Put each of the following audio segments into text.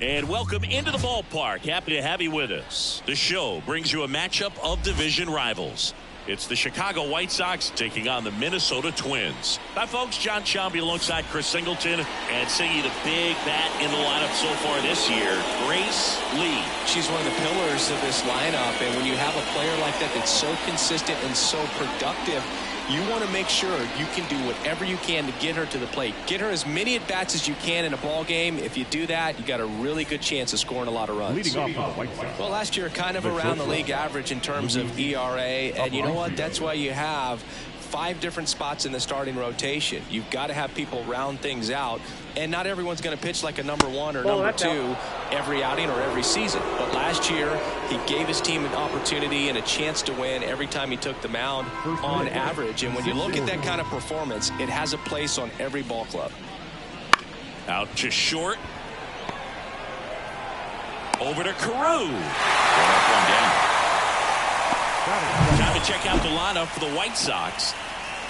And welcome into the ballpark. Happy to have you with us. The show brings you a matchup of division rivals. It's the Chicago White Sox taking on the Minnesota Twins. Hi, folks. John Sciambi alongside Chris Singleton. And singing the big bat in the lineup so far this year, Grace Lee. She's one of the pillars of this lineup. And when you have a player like that that's so consistent and so productive, you want to make sure you can do whatever you can to get her to the plate. Get her as many at-bats as you can in a ball game. If you do that, you got a really good chance of scoring a lot of runs. Leading off for the White Sox. Well, last year, kind of around the league average in terms of ERA. And you know what? That's why you have 5 different spots in the starting rotation. You've got to have people round things out. And not everyone's going to pitch like a number 1 or number 2 every outing or every season. But last year, he gave his team an opportunity and a chance to win every time he took the mound on average. And when you look at that kind of performance, it has a place on every ball club. Out to short. Over to Carew. One down. Time to check out the lineup for the White Sox.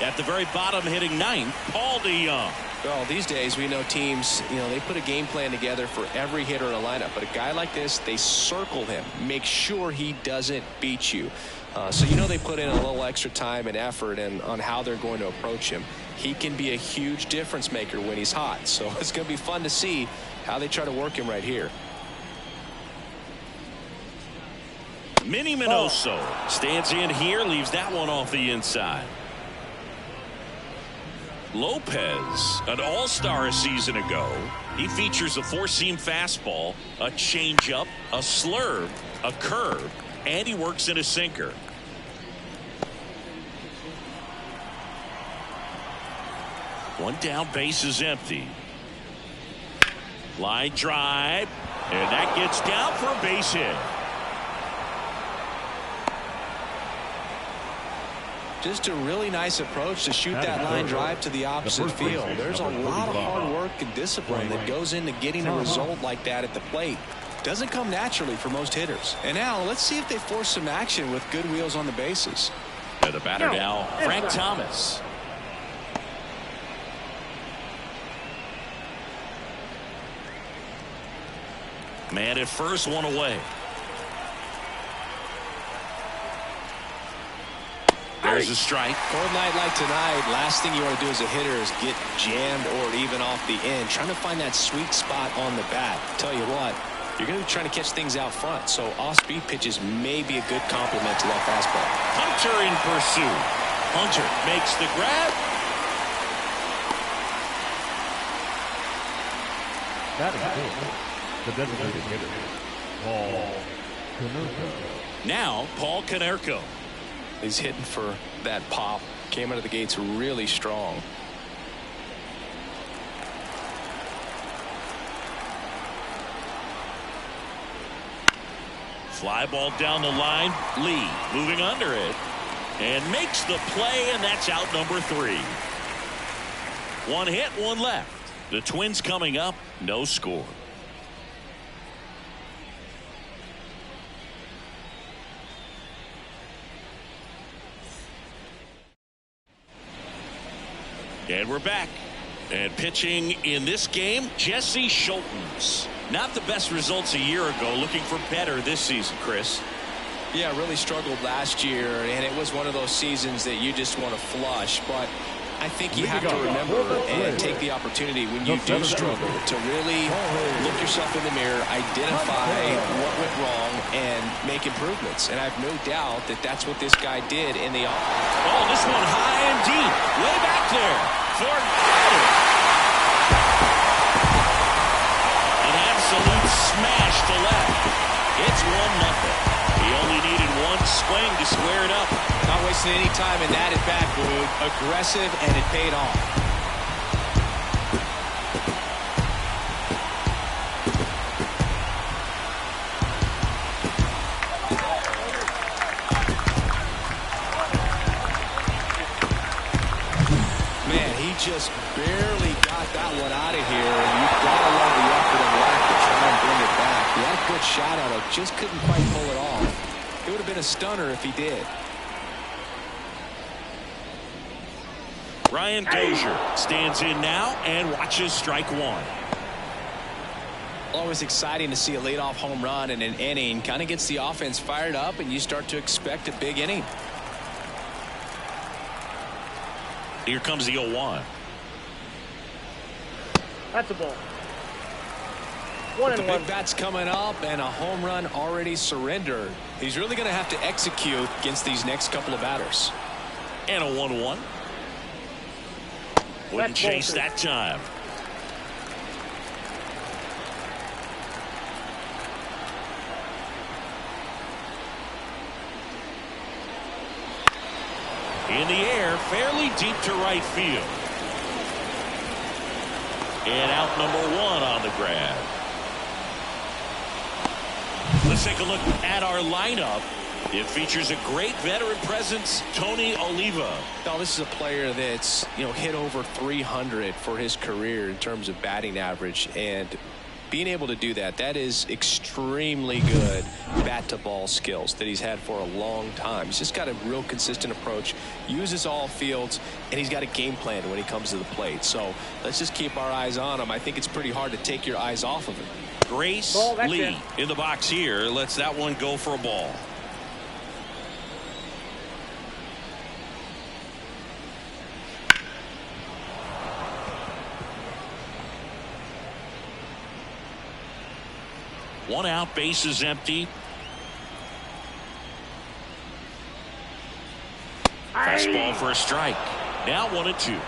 At the very bottom, hitting 9th, Paul DeJong. Well, these days we know teams, they put a game plan together for every hitter in a lineup. But a guy like this, they circle him, make sure he doesn't beat you. So they put in a little extra time and effort on how they're going to approach him. He can be a huge difference maker when he's hot. So it's going to be fun to see how they try to work him right here. Minnie Minoso stands in here, leaves that one off the inside. Lopez, an all-star a season ago. He features a 4-seam fastball, a changeup, a slurve, a curve, and he works in a sinker. One down, base is empty. Line drive, and that gets down for a base hit. Just a really nice approach to shoot that line drive to the opposite field. There's a lot of hard work and discipline that goes into getting a result like that at the plate. Doesn't come naturally for most hitters. And now let's see if they force some action with good wheels on the bases. And the batter now, Frank Thomas. Man at first, one away. There's a strike. Cold night like tonight, last thing you want to do as a hitter is get jammed or even off the end. Trying to find that sweet spot on the bat. Tell you what, you're going to be trying to catch things out front. So off-speed pitches may be a good complement to that fastball. Hunter in pursuit. Hunter makes the grab. That is the designated hitter, Paul Konerko. Now, Paul Konerko. He's hitting for that pop. Came out of the gates really strong. Fly ball down the line. Lee moving under it. And makes the play, and that's out number 3. One hit, one left. The Twins coming up, no score. And we're back. And pitching in this game, Jesse Schultens. Not the best results a year ago. Looking for better this season, Chris. Yeah, really struggled last year, and it was one of those seasons that you just want to flush. But I think you have to remember and take the opportunity when you do struggle to really look yourself in the mirror, identify what went wrong, and make improvements. And I have no doubt that that's what this guy did in the offense. Oh, this one high and deep. Way back there. For an absolute smash to left. It's 1-0. He only needed one swing to square it up. Not wasting any time in that at-bat, Boog. Aggressive, and it paid off. Man, he just barely got that one out of here, and you've got to love the effort and lack to try and bring it back. He had a good shot at it, just couldn't quite pull it off. It would have been a stunner if he did. Ryan Dozier stands in now and watches strike 1. Always exciting to see a leadoff home run in an inning. Kind of gets the offense fired up, and you start to expect a big inning. Here comes the 0-1. That's a ball. The big bat's coming up, and a home run already surrendered. He's really going to have to execute against these next couple of batters. And a 1-1. Wouldn't chase that time. In the air, fairly deep to right field. And out number 1 on the grab. Let's take a look at our lineup. It features a great veteran presence, Tony Oliva. Now, this is a player that's, hit over 300 for his career in terms of batting average, and being able to do that is extremely good bat to ball skills that he's had for a long time. He's just got a real consistent approach, uses all fields, and he's got a game plan when he comes to the plate. So let's just keep our eyes on him. I think it's pretty hard to take your eyes off of him. Grace Lee in the box here lets that one go for a ball. One out, base is empty. Fastball for a strike. Now 1-2.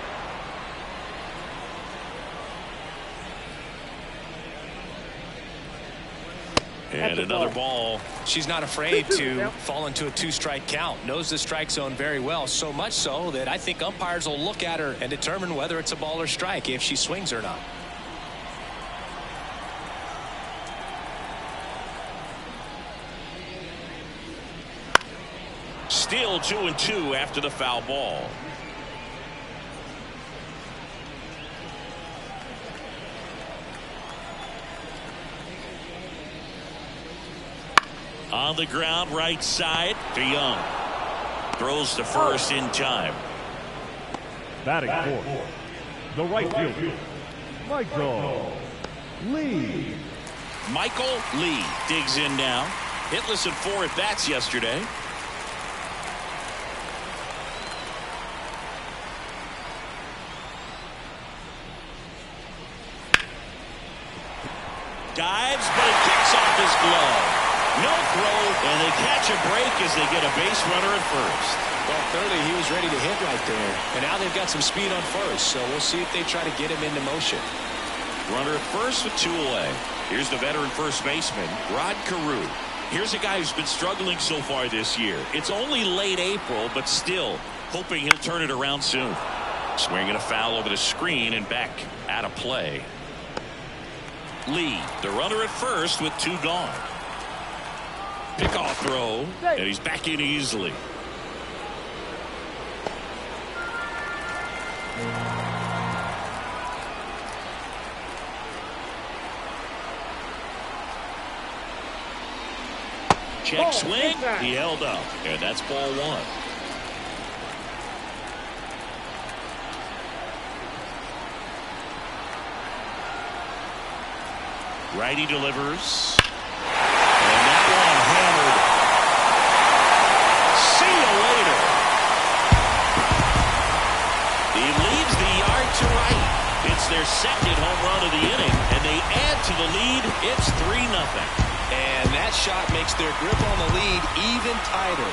And another ball. She's not afraid to fall into a 2-strike count. Knows the strike zone very well. So much so that I think umpires will look at her and determine whether it's a ball or strike if she swings or not. Still 2-2 after the foul ball. On the ground, right side to Young. Throws to first in time. Batting fourth, the right fielder, Michael Lee. Michael Lee digs in now. Hitless at 4 at-bats yesterday. Dives, but it kicks off his glove. No throw, and they catch a break as they get a base runner at first. Well, clearly he was ready to hit right there. And now they've got some speed on first, so we'll see if they try to get him into motion. Runner at first with 2 away. Here's the veteran first baseman, Rod Carew. Here's a guy who's been struggling so far this year. It's only late April, but still hoping he'll turn it around soon. Swinging a foul over the screen and back out of play. Lee, the runner at first with 2 gone. Pickoff throw, and he's back in easily. Check swing, he held up, and that's ball 1. Righty delivers. And that one hammered. See you later. He leads the yard to right. It's their second home run of the inning, and they add to the lead. It's 3-0. And that shot makes their grip on the lead even tighter.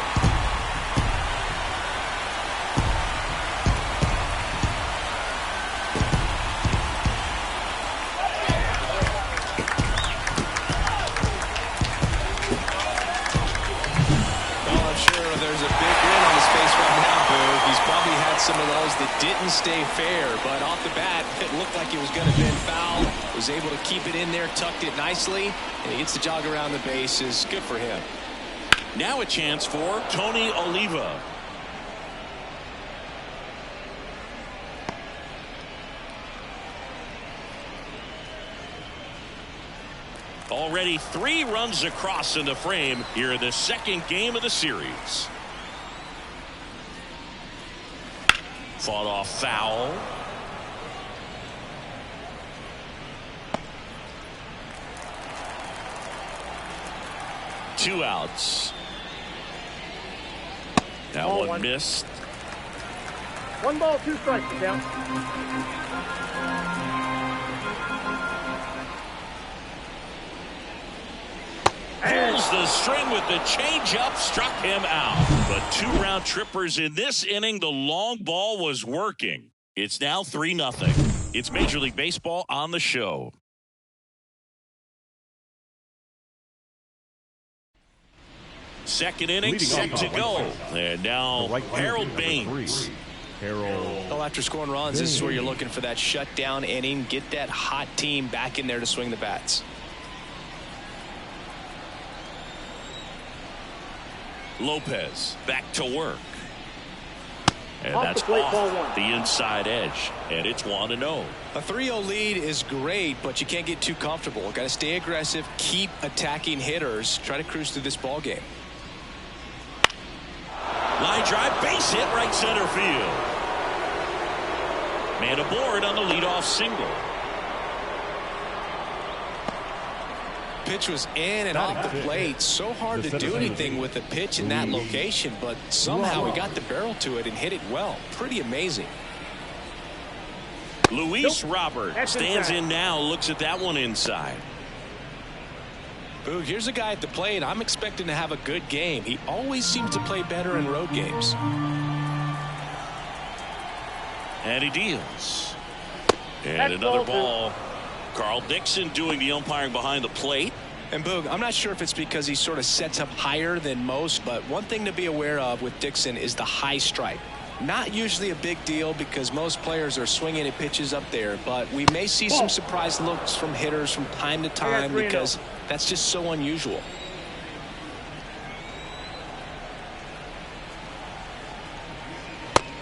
Some of those that didn't stay fair, but off the bat it looked like it was going to be foul. Was able to keep it in there, tucked it nicely, and he gets the jog around the bases. Good for him. Now a chance for Tony Oliva. Already 3 runs across in the frame here in the second game of the series. Fought off foul. 2 outs. Now one missed. 1 ball, 2 strikes, down. Pulls the string with the changeup, struck him out. But 2 round trippers in this inning. The long ball was working. It's now 3-0. It's Major League Baseball on the show. Second inning, set to go. And now Harold Baines. Well, after scoring runs, this is where you're looking for that shutdown inning. Get that hot team back in there to swing the bats. Lopez back to work. And Off that's the plate, off ball 1. the inside edge. And it's 1-0. A 3-0 lead is great, but you can't get too comfortable. Got to stay aggressive, keep attacking hitters, try to cruise through this ball game. Line drive, base hit, right center field. Man aboard on the leadoff single. Pitch was in and off the plate. So hard to do anything with a pitch in that location, but somehow he got the barrel to it and hit it well. Pretty amazing. Luis Robert stands in now, looks at that one inside. Boog, here's a guy at the plate. I'm expecting to have a good game. He always seems to play better in road games. And he deals. And another ball. Carl Dixon doing the umpiring behind the plate. And Boog, I'm not sure if it's because he sort of sets up higher than most, but one thing to be aware of with Dixon is the high strike. Not usually a big deal because most players are swinging at pitches up there, but we may see some surprise looks from hitters from time to time because that's just so unusual.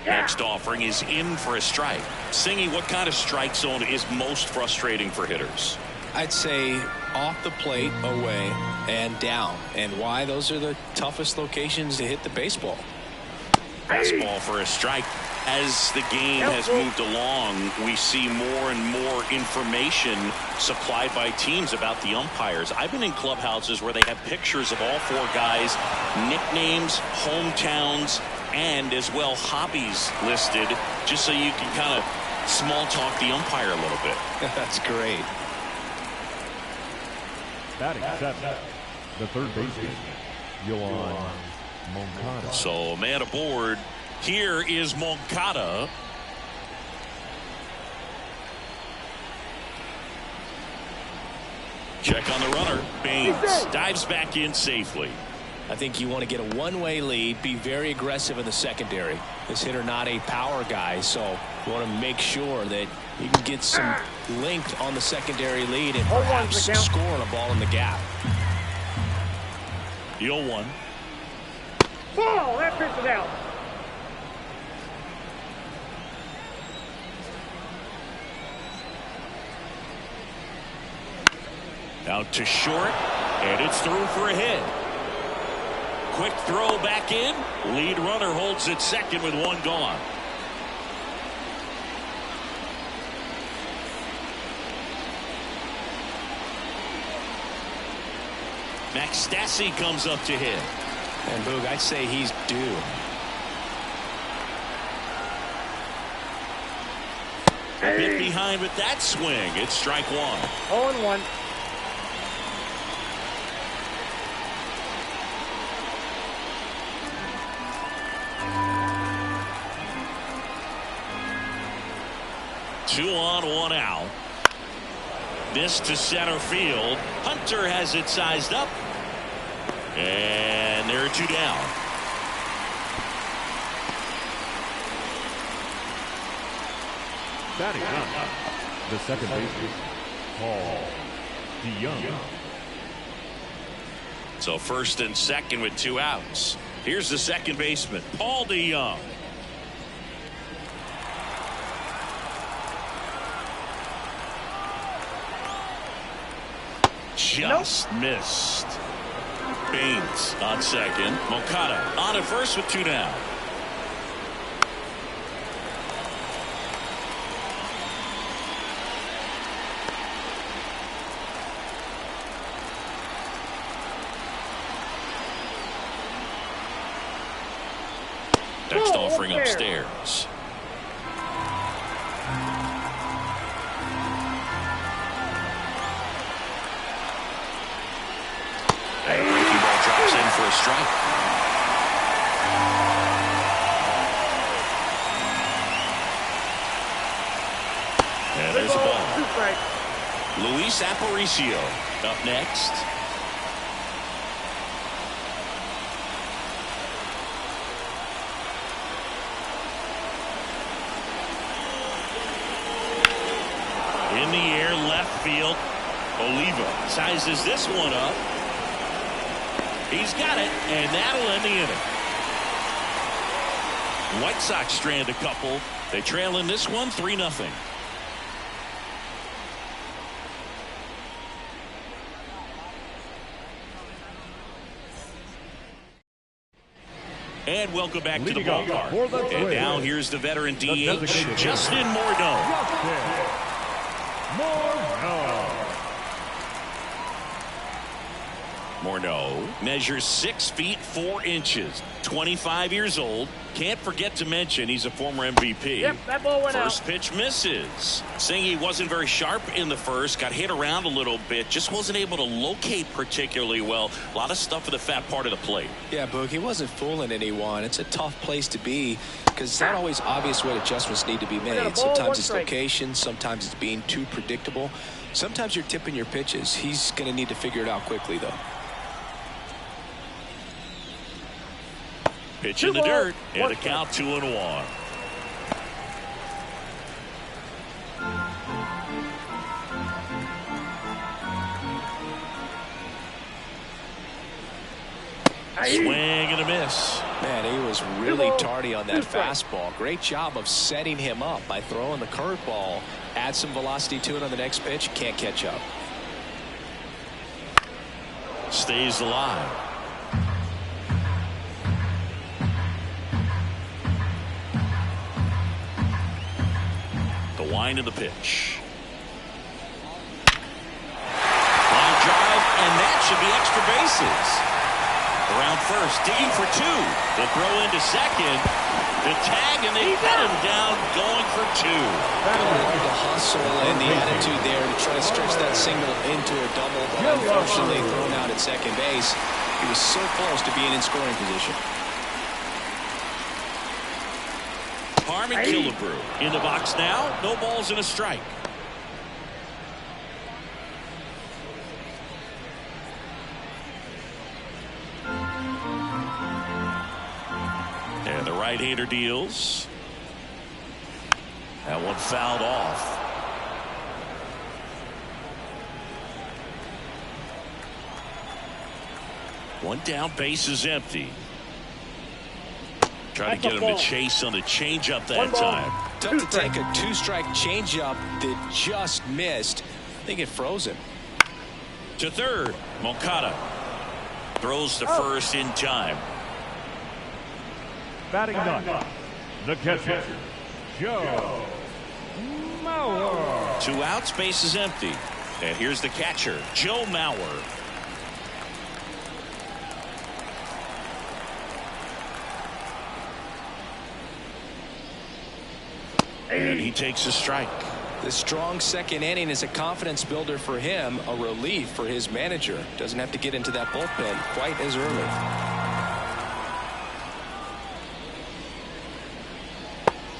Next offering is in for a strike. Singy, what kind of strike zone is most frustrating for hitters? I'd say off the plate, away, and down. And why? Those are the toughest locations to hit the baseball. Fastball for a strike. As the game has moved along, we see more and more information supplied by teams about the umpires. I've been in clubhouses where they have pictures of all 4 guys, nicknames, hometowns, and as well hobbies listed, just so you can kind of small talk the umpire a little bit. That's great. Batting 7, the third baseman, Yoan Moncada. So man aboard. Here is Moncada. Check on the runner. Baines dives back in safely. I think you want to get a one-way lead, be very aggressive in the secondary. This hitter not a power guy, so you want to make sure that you can get some length on the secondary lead and perhaps score a ball in the gap. The 0-1. Ball, that pitch is out. Out to short, and it's through for a hit. Quick throw back in. Lead runner holds it second with 1 gone. Max Stassi comes up to hit. And Boog, I'd say he's due. A bit behind with that swing. It's strike 1. 0-1. Two on, 1 out. This to center field. Hunter has it sized up. And there are 2 down. Batting 9, the second baseman, Paul DeYoung. So first and second with 2 outs. Here's the second baseman, Paul DeYoung. Just missed. Baines on second. Moncada on at first with 2 down. Next offering upstairs. And a breaking ball drops in for a strike. And there's a ball. Luis Aparicio up next. In the air, left field. Oliva sizes this one up. He's got it, and that'll end the inning. White Sox strand a couple. They trail in this one 3-0. And welcome back to the ballpark. And now here's the veteran DH, Justin Morneau. Morneau measures 6 feet 4 inches, 25 years old. Can't forget to mention he's a former MVP. Yep, that ball went out. First pitch misses. Saying he wasn't very sharp in the first, got hit around a little bit, just wasn't able to locate particularly well. A lot of stuff at the fat part of the plate. Yeah, Boog, he wasn't fooling anyone. It's a tough place to be because it's not always obvious what adjustments need to be made. Sometimes it's location, sometimes it's being too predictable. Sometimes you're tipping your pitches. He's going to need to figure it out quickly, though. Pitch in the dirt, and a count 2-1. Swing and a miss. Man, he was really tardy on that fastball. Great job of setting him up by throwing the curveball. Add some velocity to it on the next pitch. Can't catch up. Stays alive. The wind of the pitch. Line drive, and that should be extra bases. Around first, digging for 2. The throw into second. The tag, and they got him down, going for 2. The hustle and the attitude there to try to stretch that single into a double, but unfortunately thrown out at second base. He was so close to being in scoring position. Harmon Killebrew in the box now. No balls and a strike. And the right-hander deals. That one fouled off. One down, base is empty. Trying to get him to chase on the changeup that time. Tough to take a 2-strike changeup that just missed. I think it froze him. To third, Moncada throws to first in time. Batting ninth, the catcher, Joe Mauer. 2 outs, base is empty. And here's the catcher, Joe Mauer. And he takes a strike. The strong second inning is a confidence builder for him, a relief for his manager. Doesn't have to get into that bullpen quite as early.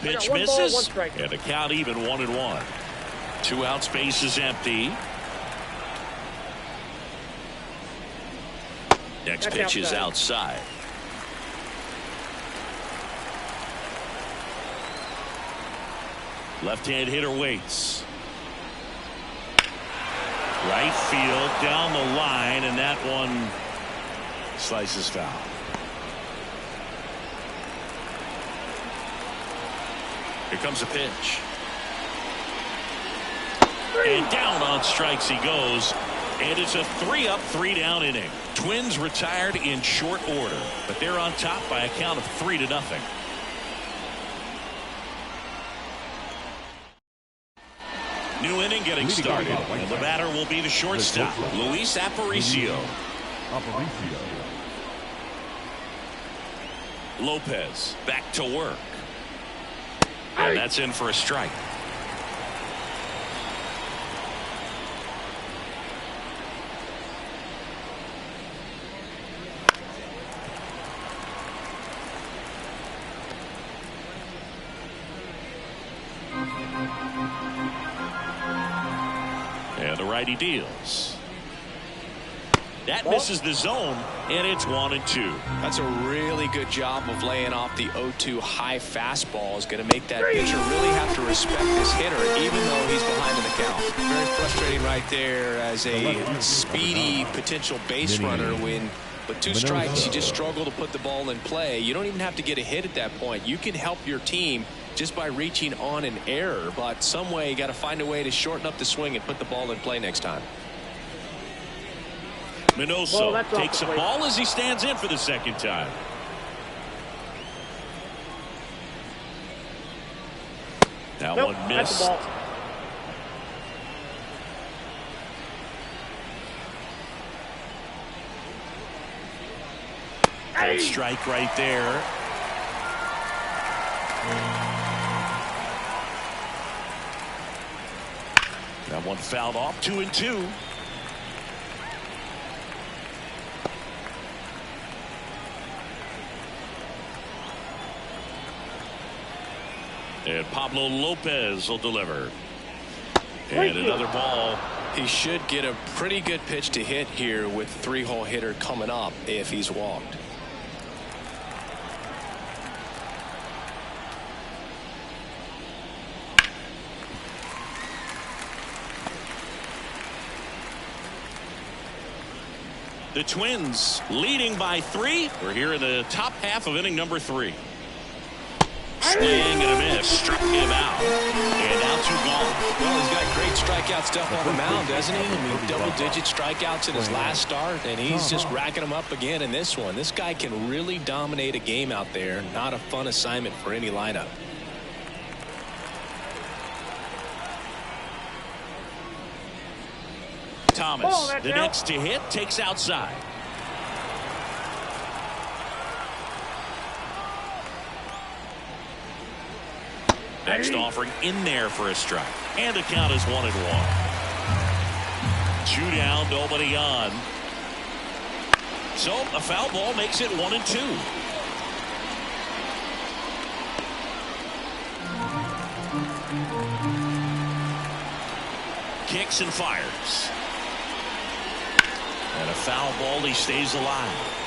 Pitch misses, and the count even 1-1. 2 outs, base is empty. Next pitch is outside. Left-hand hitter waits. Right field down the line, and that one slices foul. Here comes a pitch. And down on strikes he goes. And it's a 3-up, 3-down inning. Twins retired in short order, but they're on top by a count of 3-0. New inning getting started, and the batter will be the shortstop, Luis Aparicio. Lopez back to work. And that's in for a strike. And the righty deals. That misses the zone, and it's 1-2. That's a really good job of laying off the 0-2 high fastball. Is going to make that pitcher really have to respect this hitter, even though he's behind in the count. Very frustrating right there as a speedy potential base runner. When with 2 strikes, you just struggle to put the ball in play. You don't even have to get a hit at that point. You can help your team just by reaching on an error, but some way you got to find a way to shorten up the swing and put the ball in play next time. Minoso takes a ball as he stands in for the second time. That one missed. Full strike right there. That one fouled off. 2-2. And Pablo Lopez will deliver. And another ball. He should get a pretty good pitch to hit here with 3-hole hitter coming up if he's walked. The Twins leading by 3. We're here in the top half of inning number 3. Swing and a miss, struck him out, and now 2 gone. Well, he's got great strikeout stuff on the mound, doesn't he? I mean, double-digit strikeouts in his last start, and he's just racking them up again in this one. This guy can really dominate a game out there. Not a fun assignment for any lineup. Thomas, the next to hit, takes outside. Next offering in there for a strike. And the count is 1-1. 2 down, nobody on. So a foul ball makes it 1-2. Kicks and fires. And a foul ball, he stays alive.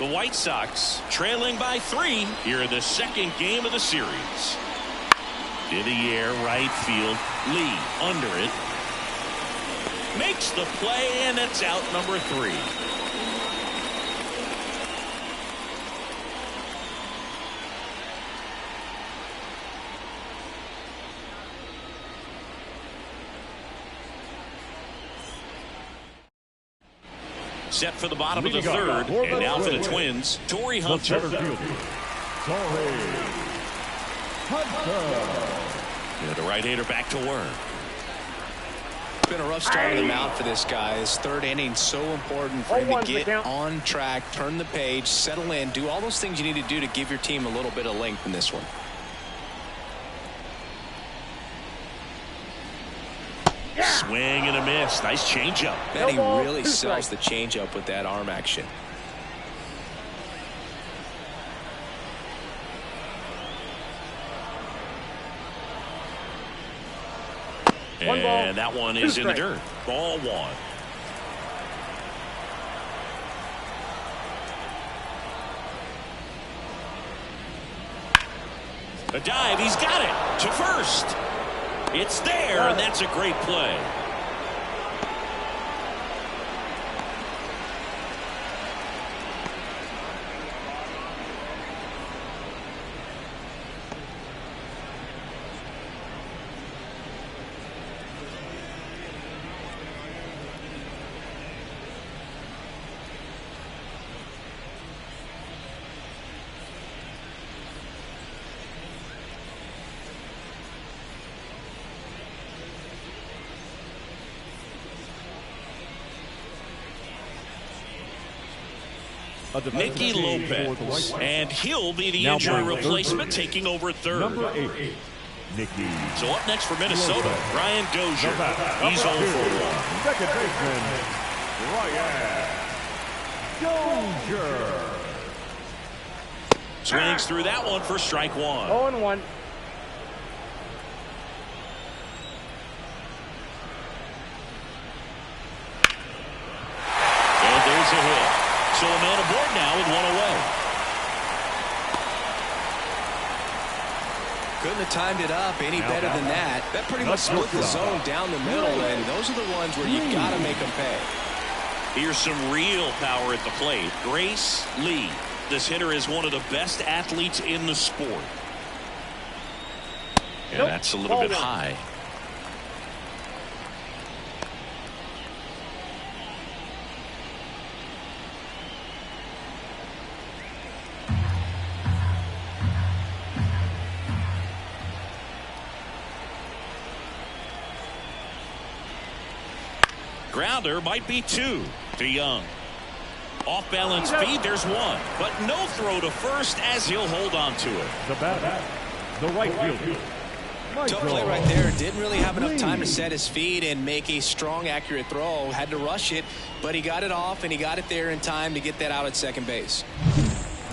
The White Sox trailing by 3 here in the second game of the series. In the air, right field. Lee under it. Makes the play, and it's out number 3. Set for the bottom of the 3rd, and now for the Twins, Torrey Hunter. And the right-hander back to work. It's been a rough start on the mound for this guy. His 3rd inning so important for him to get on track, turn the page, settle in, do all those things you need to do to give your team a little bit of length in this one. Swing and a miss. Nice changeup. And he really sells the changeup with that arm action. And that one is in the dirt. Ball 1. A dive. He's got it to first. It's there, and that's a great play. Nicky Lopez. And he'll be the Now injury batting replacement, third. taking over third. Number 8, Nicky. So up next for Minnesota, Brian Dozier. He's 0 for 1. Second baseman, Brian Dozier. Swings through that one for strike 1. 0-1. And there's a hit. So a man aboard now with 1 away. Couldn't have timed it up any better than that. That pretty much split the zone down the middle, and those are the ones where you got to make them pay. Here's some real power at the plate. Grace Lee. This hitter is one of the best athletes in the sport. And that's a little bit high. Grounder might be 2 to Young. Off balance feed, there's 1, but no throw to first as he'll hold on to it. The batter, the right fielder. Tough play right there. Didn't really have enough time to set his feet and make a strong, accurate throw. Had to rush it, but he got it off and he got it there in time to get that out at second base.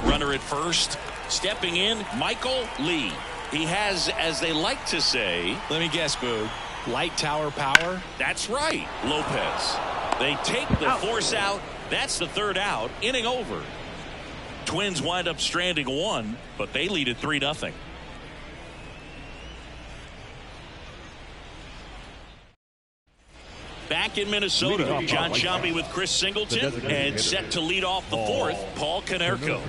Runner at first, stepping in, Michael Lee. He has, as they like to say, Let me guess, Boog. Light tower power? That's right, Lopez. They take the force out. That's the third out. Inning over. Twins wind up stranding 1, but they lead at 3-0. Back in Minnesota, John Sciambi with Chris Singleton, and set to lead off the 4th, Paul Konerko.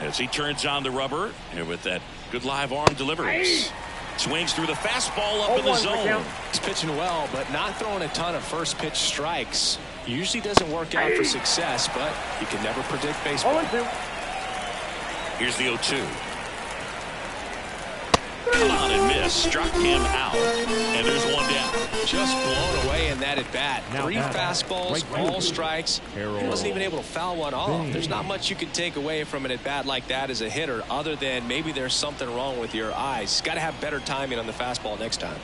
As he turns on the rubber, and with that good live arm deliveries. Swings through the fastball up in the zone. He's pitching well, but not throwing a ton of first pitch strikes. Usually doesn't work out for success, but you can never predict baseball. 0-2. Here's the 0-2. Come on and miss. Struck him out. And there's 1 down. Just blown away in that at bat. Now 3 fastballs, right all strikes. He wasn't even able to foul one off. There's not much you can take away from an at bat like that as a hitter, other than maybe there's something wrong with your eyes. Got to have better timing on the fastball next time.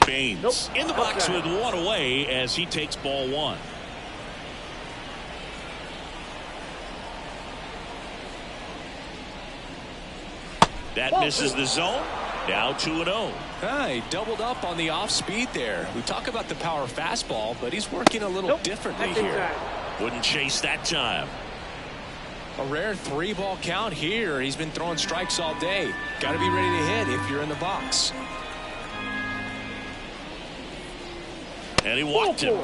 Baines in the box with 1 away as he takes ball 1. That misses the zone. Now 2-0. He doubled up on the off speed there. We talk about the power fastball, but he's working a little differently here. Wouldn't chase that time. A rare 3-ball count here. He's been throwing strikes all day. Got to be ready to hit if you're in the box. And he walked him.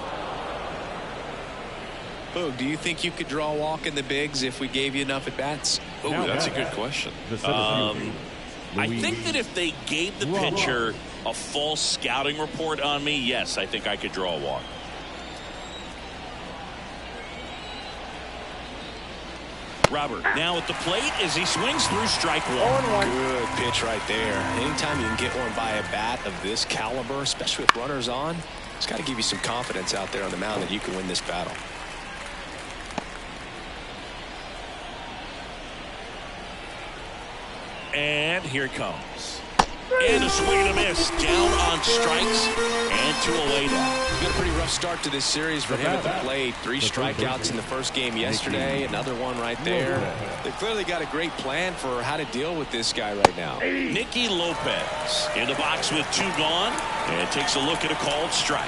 Boog, do you think you could draw a walk in the bigs if we gave you enough at bats? Oh, that's a good question. I think that if they gave the pitcher a false scouting report on me, yes, I think I could draw a walk. Robert now at the plate as he swings through strike 1. Good pitch right there. Anytime you can get one by a bat of this caliber, especially with runners on, it's got to give you some confidence out there on the mound that you can win this battle. And here it comes. And a swing and a miss. Down on strikes. And 2 away now. Got a pretty rough start to this series for him at the plate. 3 strikeouts in the first game yesterday. Another one right there. They clearly got a great plan for how to deal with this guy right now. Nicky Lopez in the box with 2 gone. And takes a look at a called strike.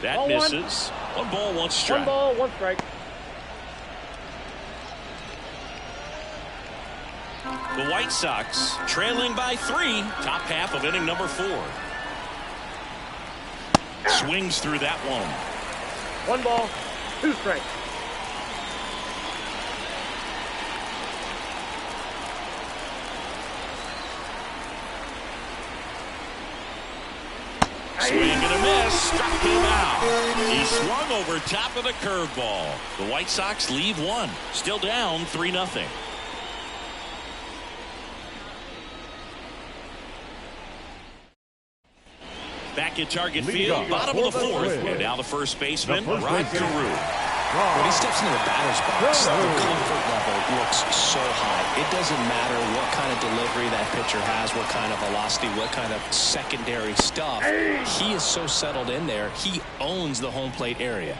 That misses. 1 ball, 1 strike. 1 ball, 1 strike. The White Sox trailing by 3. Top half of inning number 4. Swings through that one. 1 ball, 2 strikes. Swing and a miss. Struck him out. He swung over top of the curveball. The White Sox leave one. Still down 3-0. Back at target field, bottom of the fourth. And now the first baseman, Rod Carew. When he steps into the batter's box, the comfort level looks so high. It doesn't matter what kind of delivery that pitcher has, what kind of velocity, what kind of secondary stuff. He is so settled in there. He owns the home plate area.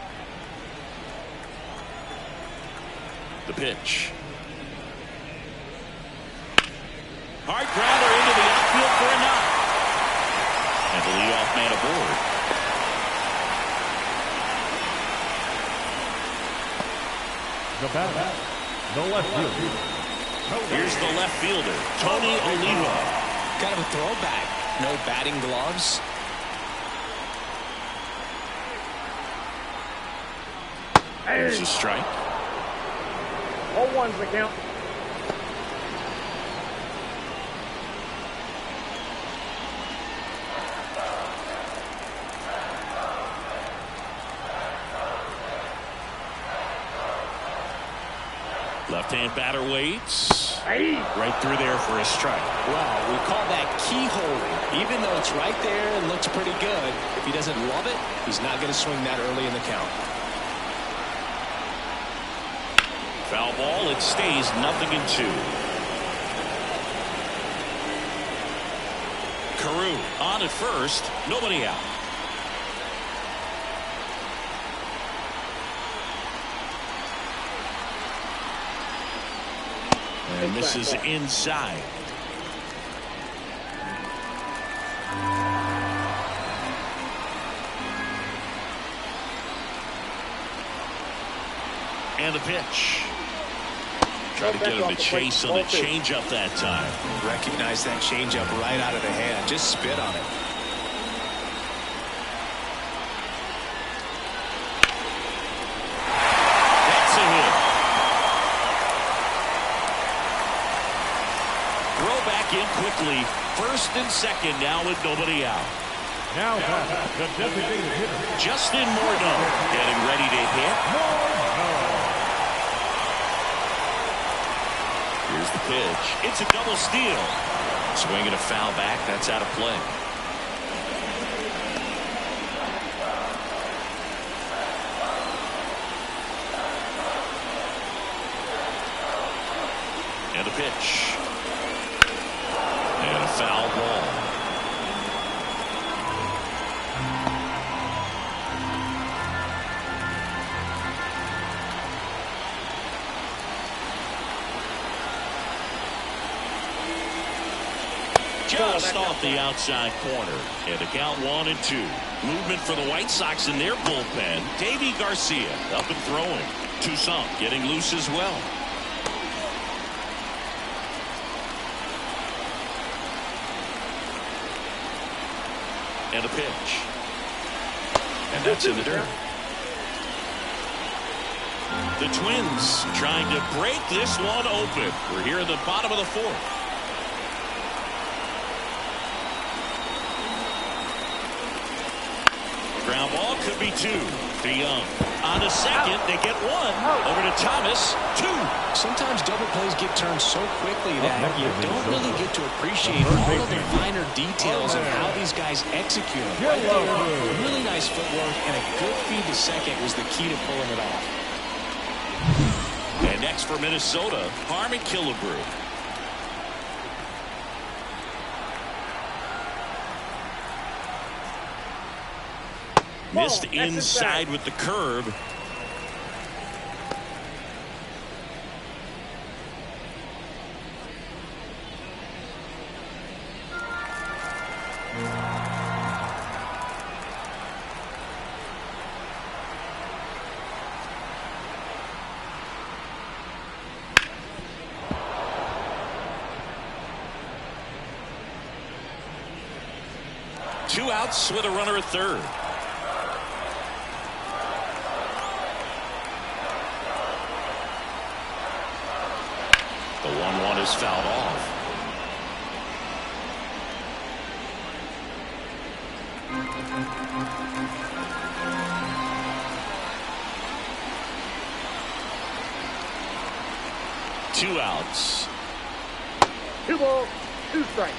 The pitch. Hard grounder into the outfield for a knock. And the leadoff man aboard. The batter, the left fielder. Here's the left fielder, Tony Oliva. Kind of a throwback. No batting gloves. There's a strike. 0-1's the count. Left-hand batter waits. Right through there for a strike. Well, we call that keyhole. Even though it's right there and looks pretty good, if he doesn't love it, he's not going to swing that early in the count. Foul ball. It stays 0-2. Carew on at first. Nobody out. And this is inside. And the pitch. Try to get him to chase on the changeup that time. Recognize that changeup right out of the hand. Just spit on it. That's a hit. Throw back in quickly. First and second now with nobody out. Now the designated hitter, Justin Morneau getting ready to hit. Here's the pitch. It's a double steal. Swinging a foul back. That's out of play. And a pitch. And a foul ball. Just off the outside corner. And the count 1-2. Movement for the White Sox in their bullpen. Davy Garcia up and throwing. Toussaint getting loose as well. And a pitch. And that's in the dirt. The Twins trying to break this one open. We're here in the bottom of the fourth. Ground ball could be two to Young. On a second, they get one. Over to Thomas, two. Sometimes double plays get turned so quickly that you don't really get to appreciate all of the finer details of how these guys execute them. Right there, really nice footwork and a good feed to second was the key to pulling it off. And next for Minnesota, Harmon Killebrew. Missed inside with the curve. Two outs with a runner at third. The 1-1 is fouled off. Two outs. 2 balls, 2 strikes.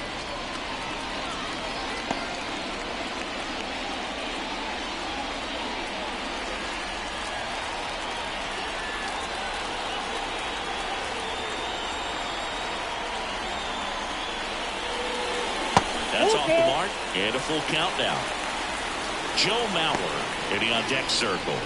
That's off the mark and a full count now. Joe Mauer hitting on deck circle.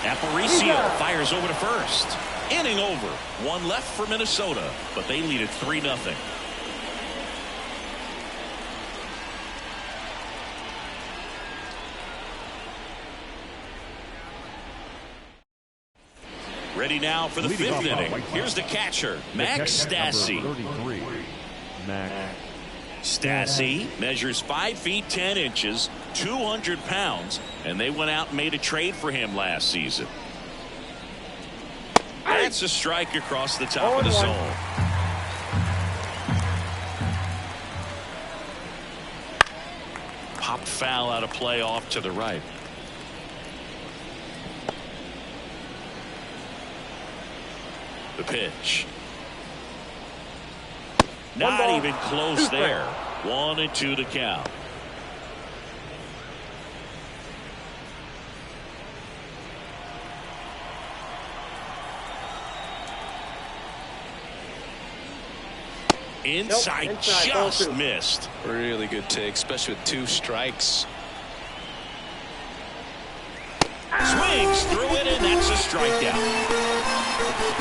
Aparicio fires over to first. Inning over. One left for Minnesota, but they lead it 3-0. Ready now for the fifth inning. Here's the catcher, Max Stassi. 33, Max Stassi measures 5 feet 10 inches, 200 pounds, and they went out and made a trade for him last season. That's a strike across the top of the zone. Popped foul out of play off to the right. The pitch. Not even close there. 1-2 the count. Inside just missed. Really good take, especially with 2 strikes. Swings through it, and that's a strikeout.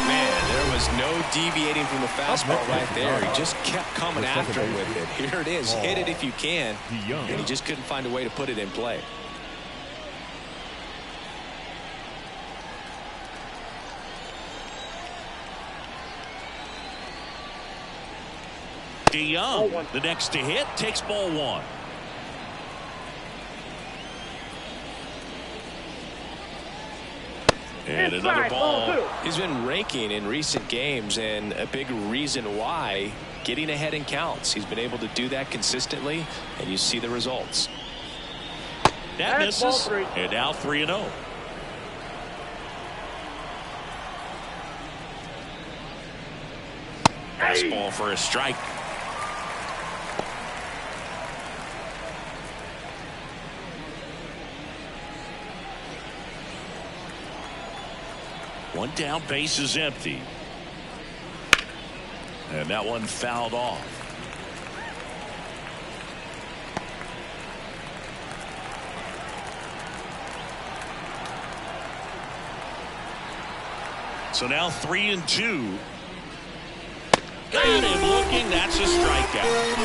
Man, there was no deviating from the fastball right there. He just kept coming after him with it. Here it is. Hit it if you can. And he just couldn't find a way to put it in play. DeYoung, the next to hit, takes ball 1. And another ball. He's been raking in recent games, and a big reason why, getting ahead in counts. He's been able to do that consistently, and you see the results. That misses, and now 3-0. Fastball for a strike. One down, base is empty. And that one fouled off. So now 3-2. Got him looking. That's a strikeout.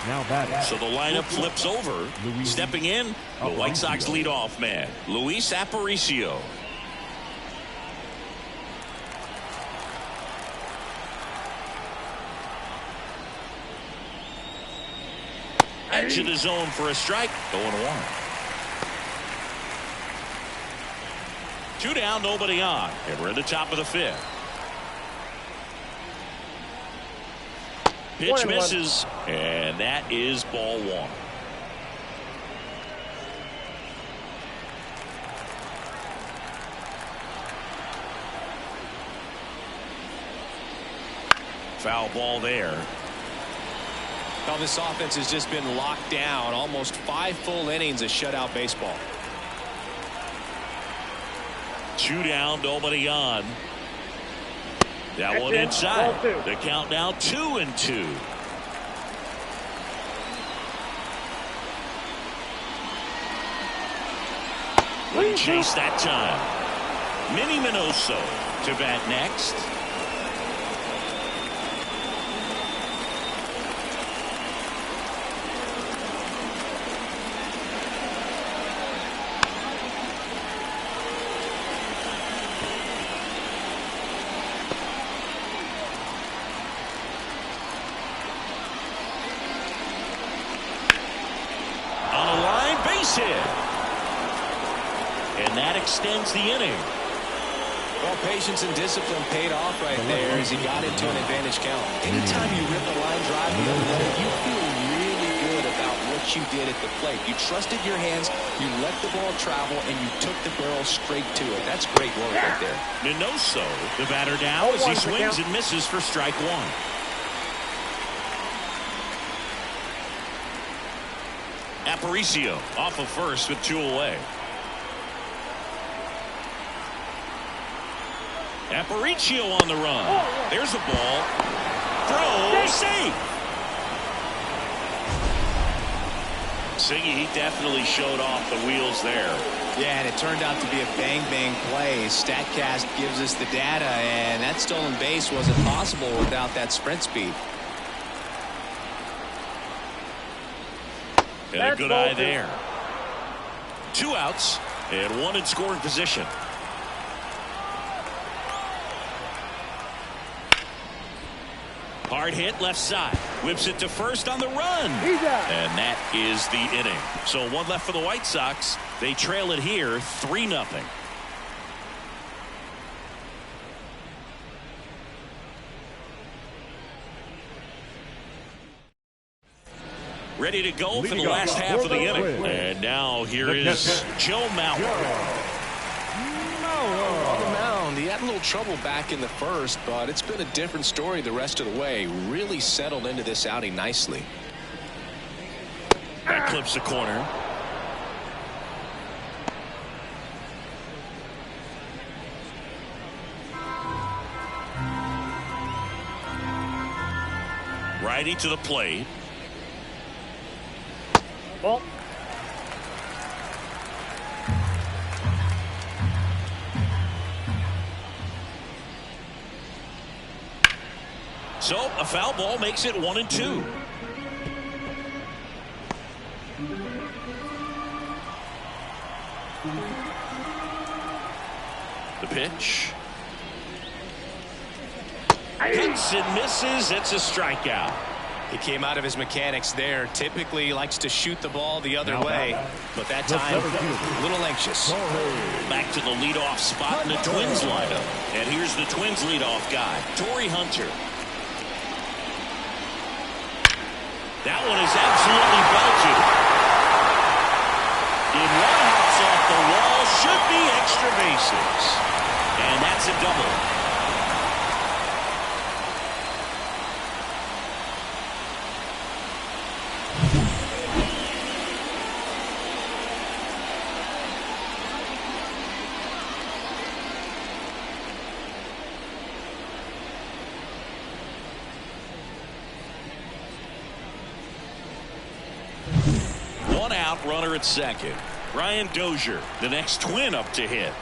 now batting. So the lineup flips over. Stepping in, the White Sox leadoff man, Luis Aparicio. Edge of the zone for a strike. 0-1. 2 down, nobody on, and we're in the top of the 5th. Pitch misses, and that is ball 1. Foul ball there. Well, this offense has just been locked down. Almost 5 full innings of shutout baseball. 2 down, nobody on. That one inside. The count now 2-2. Wouldn't chase that time. Minnie Minoso to bat next. And that extends the inning. Well, patience and discipline paid off right there as he got into an advantage count. Anytime you rip a line drive the other way, you feel really good about what you did at the plate. You trusted your hands, you let the ball travel, and you took the barrel straight to it. That's great work right there. Minoso, the batter now, as he swings and misses for strike one. Aparicio off of first with 2 away. Aparicio on the run. There's a ball. Throw safe. Siggy, he definitely showed off the wheels there. Yeah, and it turned out to be a bang-bang play. StatCast gives us the data, and that stolen base wasn't possible without that sprint speed. And a good eye there. 2 outs and 1 in scoring position. Hard hit left side. Whips it to first on the run. And that is the inning. So 1 left for the White Sox. They trail it here 3-0. Ready to go for the last half of the inning. And now here is Joe Mauer. On the mound, he had a little trouble back in the first, but it's been a different story the rest of the way. Really settled into this outing nicely. That clips the corner. Righty to the plate. Ball. So a foul ball makes it 1-2. The pitch. Hits and misses. It's a strikeout. He came out of his mechanics there. Typically likes to shoot the ball the other way, but that time a little anxious. Back to the leadoff spot in the Twins lineup. And here's the Twins leadoff guy, Torrey Hunter. That one is absolutely belted. In 1 hops off the wall, should be extra bases. And that's a double. Runner at second. Ryan Dozier, the next Twin up to hit.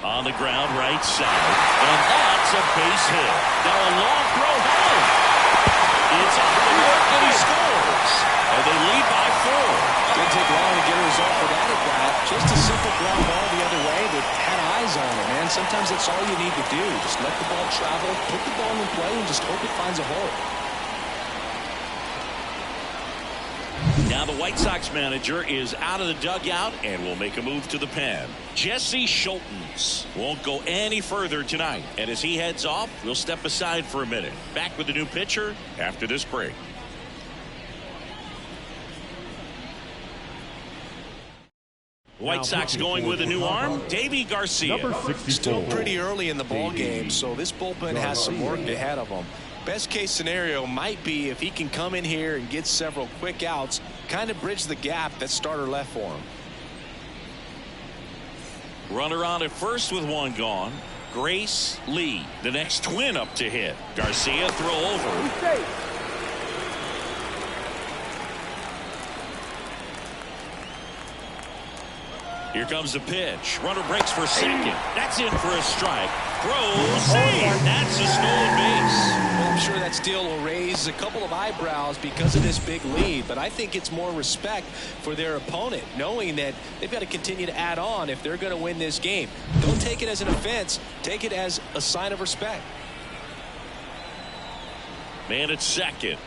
On the ground right side. And that's a base hit. Now a long throw home. It's off the mark and he scores. And they lead by 4. Didn't take long to get a result for that at bat. Just a simple ground ball the other way that had eyes on it, man. Sometimes that's all you need to do. Just let the ball travel, put the ball in play, and just hope it finds a hole. Now the White Sox manager is out of the dugout and will make a move to the pen. Jesse Schultens won't go any further tonight. And as he heads off, we'll step aside for a minute. Back with the new pitcher after this break. White Sox going with a new arm, Deivi Garcia. Still pretty early in the ball game, so this bullpen has some work ahead of them. Best case scenario might be if he can come in here and get several quick outs, kind of bridge the gap that starter left for him. Runner on at first with 1 gone. Grace Lee, the next Twin up to hit. Garcia throw over. Here comes the pitch. Runner breaks for second. That's in for a strike. Throw, save. That's a stolen base. Well, I'm sure that steal will raise a couple of eyebrows because of this big lead, but I think it's more respect for their opponent, knowing that they've got to continue to add on if they're going to win this game. Don't take it as an offense. Take it as a sign of respect. Man at second.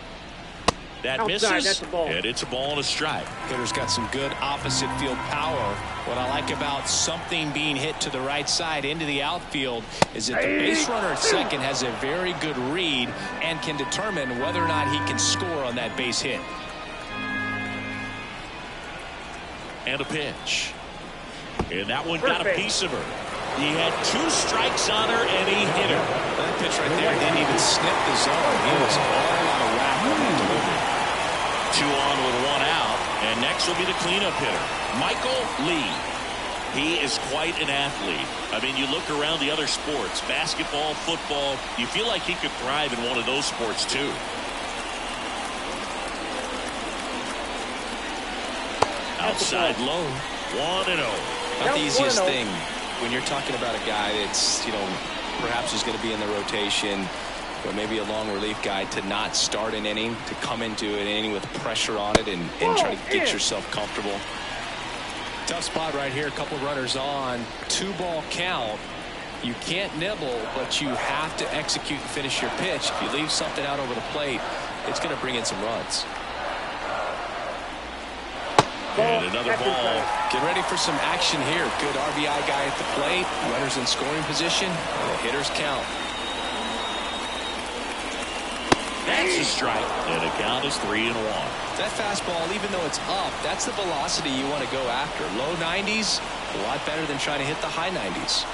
That Outside, misses, that's a ball. and it's a ball and a strike. Hitter's got some good opposite field power. What I like about something being hit to the right side into the outfield is that the base runner at second has a very good read and can determine whether or not he can score on that base hit. And a pitch. And that one got a piece of her. He had 2 strikes on her, and he hit her. That pitch right there didn't even snip the zone. He was all out of whack on that delivery. 2 on with 1 out, and next will be the cleanup hitter, Michael Lee. He is quite an athlete. I mean, you look around the other sports, basketball, football, you feel like he could thrive in one of those sports too. Outside low, 1-0. Not the easiest thing when you're talking about a guy that's, perhaps is going to be in the rotation, or maybe a long relief guy, to not start an inning, to come into an inning with pressure on it and try to get yourself comfortable. Tough spot right here. A couple runners on. 2-ball count. You can't nibble, but you have to execute and finish your pitch. If you leave something out over the plate, it's going to bring in some runs. And another ball. Get ready for some action here. Good RBI guy at the plate. Runners in scoring position. And the hitters count. That's a strike. And the count is 3-1. That fastball, even though it's up, that's the velocity you want to go after. Low 90s, a lot better than trying to hit the high 90s.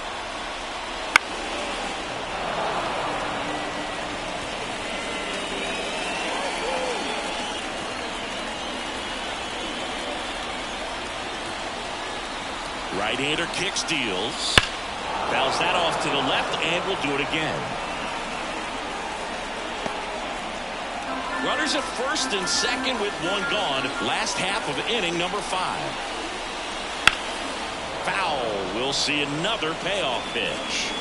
Right-hander kicks, deals. Fouls that off to the left, and will do it again. Runners at first and second with 1 gone. Last half of inning number 5. Foul. We'll see another payoff pitch.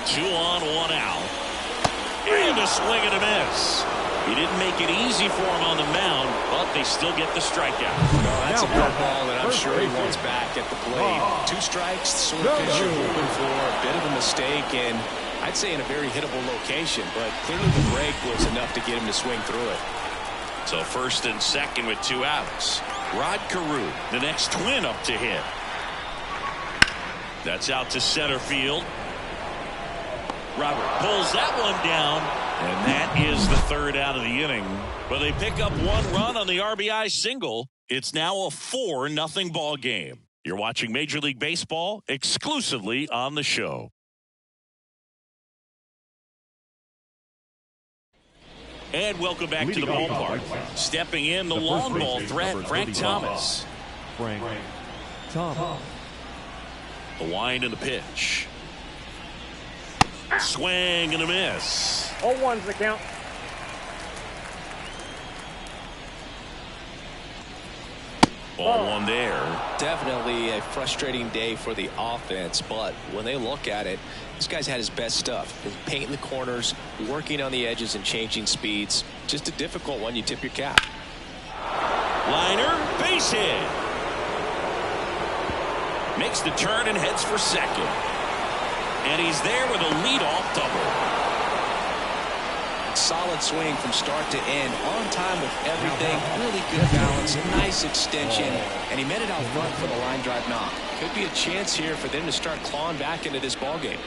Two on, 1 out. And a swing and a miss. He didn't make it easy for him on the mound, but they still get the strikeout. Well, that's a curveball that I'm sure he wants back at the plate. 2 strikes, sort of pitch you're hoping for, a bit of a mistake, and I'd say in a very hittable location, but clearly the break was enough to get him to swing through it. So first and second with 2 outs. Rod Carew, the next Twin up to hit. That's out to center field. Robert pulls that one down, and that is the 3rd out of the inning. But they pick up 1 run on the RBI single. It's now a 4-0 ball game. You're watching Major League Baseball exclusively on the show. And welcome back to the ballpark. Stepping in the long ball threat, Frank Thomas. Frank Thomas. The wind and the pitch. Swing and a miss. 0-1's the count. Ball 1 there. Definitely a frustrating day for the offense, but when they look at it, this guy's had his best stuff. He's painting the corners, working on the edges and changing speeds. Just a difficult one. You tip your cap. Liner, base hit. Makes the turn and heads for second. And he's there with a leadoff double. Solid swing from start to end, on time with everything, really good balance, nice extension, and he met it out front for the line drive knock. Could be a chance here for them to start clawing back into this ball game.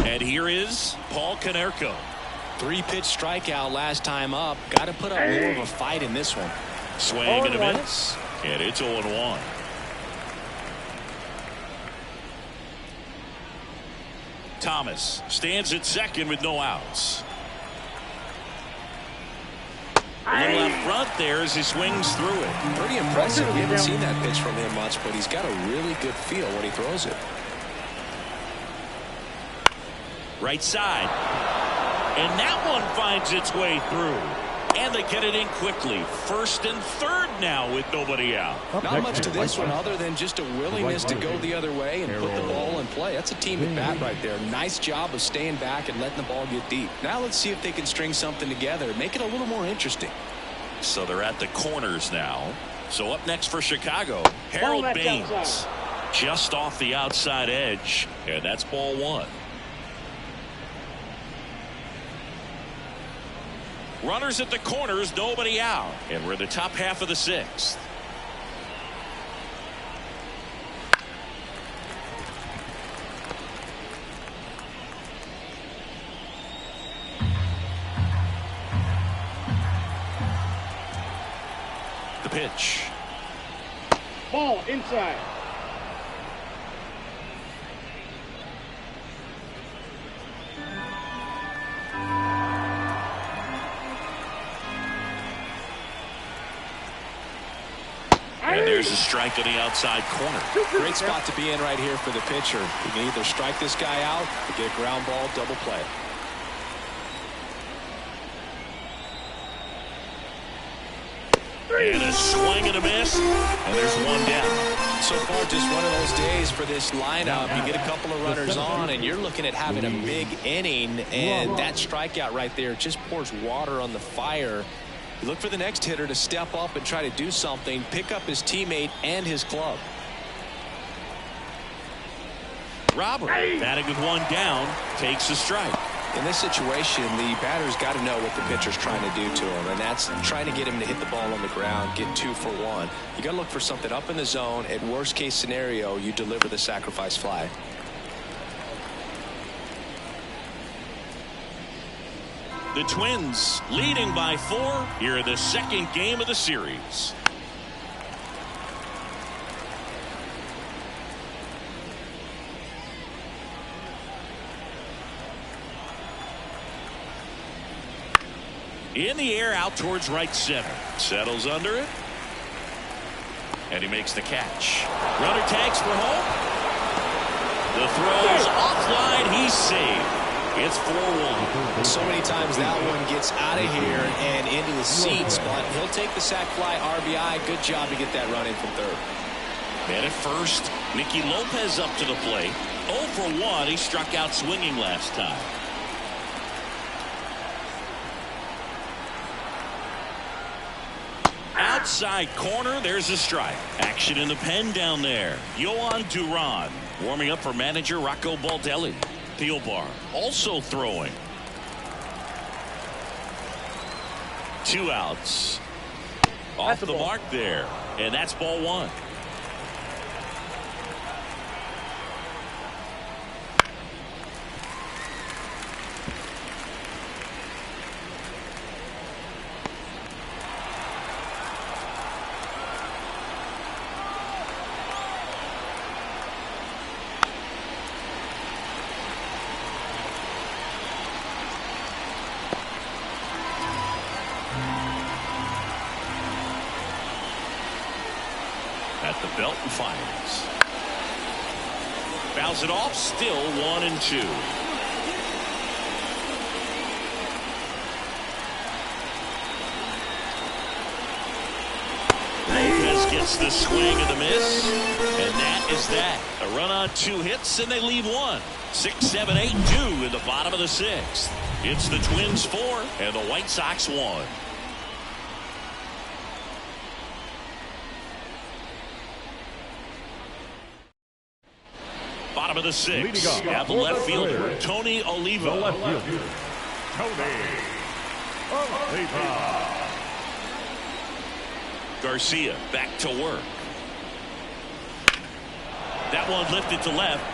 And here is Paul Konerko. 3-pitch strikeout last time up. Got to put up more of a fight in this one. Swing and a miss, and it's 0-1. Thomas stands at second with no outs. A little out front there as he swings through it. Pretty impressive. We haven't seen that pitch from him much, but he's got a really good feel when he throws it. Right side. And that one finds its way through. And they get it in quickly. First and third now with nobody out. Not much to this one other than just a willingness to go the other way and put the ball in play. That's a team at bat right there. Nice job of staying back and letting the ball get deep. Now let's see if they can string something together. Make it a little more interesting. So they're at the corners now. So up next for Chicago, Harold Baines. just off the outside edge, and that's ball one. Runners at the corners, nobody out, and we're in the top half of the sixth. The pitch. Ball inside. And there's a strike on the outside corner. Great spot to be in right here for the pitcher. You can either strike this guy out or get a ground ball double play. And a swing and a miss, and there's one down. So far, just one of those days for this lineup. You get a couple of runners on, and you're looking at having a big inning, and that strikeout right there just pours water on the fire. You look for the next hitter to step up and try to do something, pick up his teammate and his club. Robert, batting with one down, takes a strike. In this situation, the batter's got to know what the pitcher's trying to do to him, and that's trying to get him to hit the ball on the ground, get 2 for 1. You got to look for something up in the zone. At worst case scenario, you deliver the sacrifice fly. The Twins leading by 4 here in the second game of the series. In the air, out towards right center. Settles under it. And he makes the catch. Runner tags for home. The throw's offline. He's saved. It's 4-1. So many times that one gets out of here and into the seats, but he'll take the sac fly RBI. Good job to get that run in from third. And at first, Nicky Lopez up to the plate. 0 for 1. He struck out swinging last time. Outside corner, there's a strike. Action in the pen down there. Yohan Duran warming up for manager Rocco Baldelli. Thielbar also throwing. 2 outs. Off the mark there. And that's ball 1. At the belt and fires. Fouls it off, still 1-2. Lopez gets the swing and the miss, and that is that. A run on 2 hits, and they leave 1. 6, 7, 8, 2 in the bottom of the 6th. It's the Twins 4 and the White Sox 1. Bottom of the 6th. At the left fielder, Tony Oliva. The left fielder, Tony Oliva. Garcia back to work. That one lifted to left.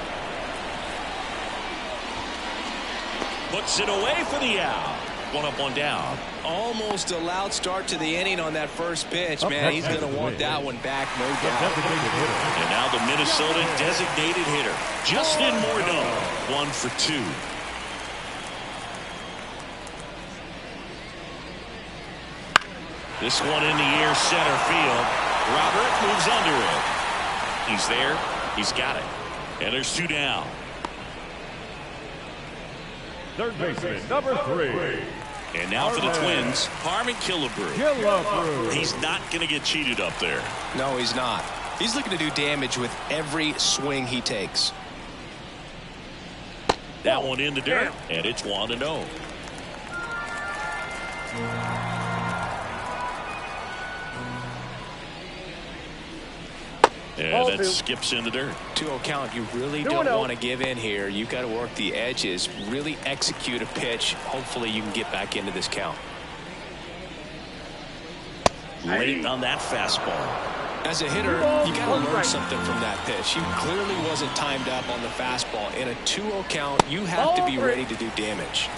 Puts it away for the out. 1 up, 1 down. Almost a loud start to the inning on that first pitch, man. He's going to want that one back, no doubt. And now the Minnesota designated hitter, Justin Morneau, 1 for 2. This one in the air, center field. Robert moves under it. He's there. He's got it. And there's 2 down. Third baseman, number 3. And now for the Twins, Harmon Killebrew. He's not going to get cheated up there. No, he's not. He's looking to do damage with every swing he takes. That one in the dirt, and it's 1-0. And Ball that two. skips in the dirt. 2-0 count. You really 2-0. don't want to give in here. You've got to work the edges, really execute a pitch. Hopefully you can get back into this count. Late on that fastball. As a hitter, you got to learn something from that pitch. You clearly wasn't timed up on the fastball. In a 2-0 count, you have to be ready to do damage.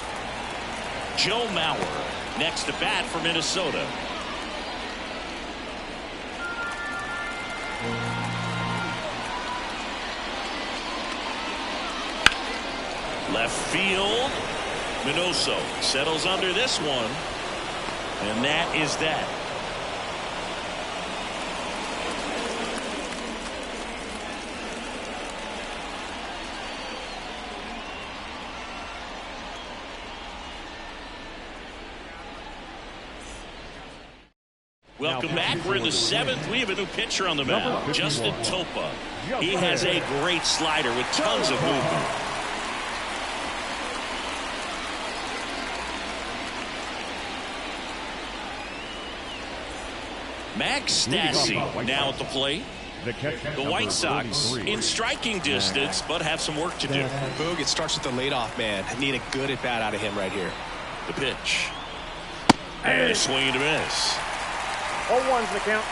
Joe Mauer next to bat for Minnesota. Left field. Minoso settles under this one. And that is that. Welcome back. We're in the 7th. We have a new pitcher on the mound, Justin Topa. He has a great slider with tons of movement. Max Stassi now at the plate. The White Sox in striking distance, but have some work to do. Boog, it starts with the leadoff man. I need a good at-bat out of him right here. The pitch. And a swing and a miss. 0-1's the count.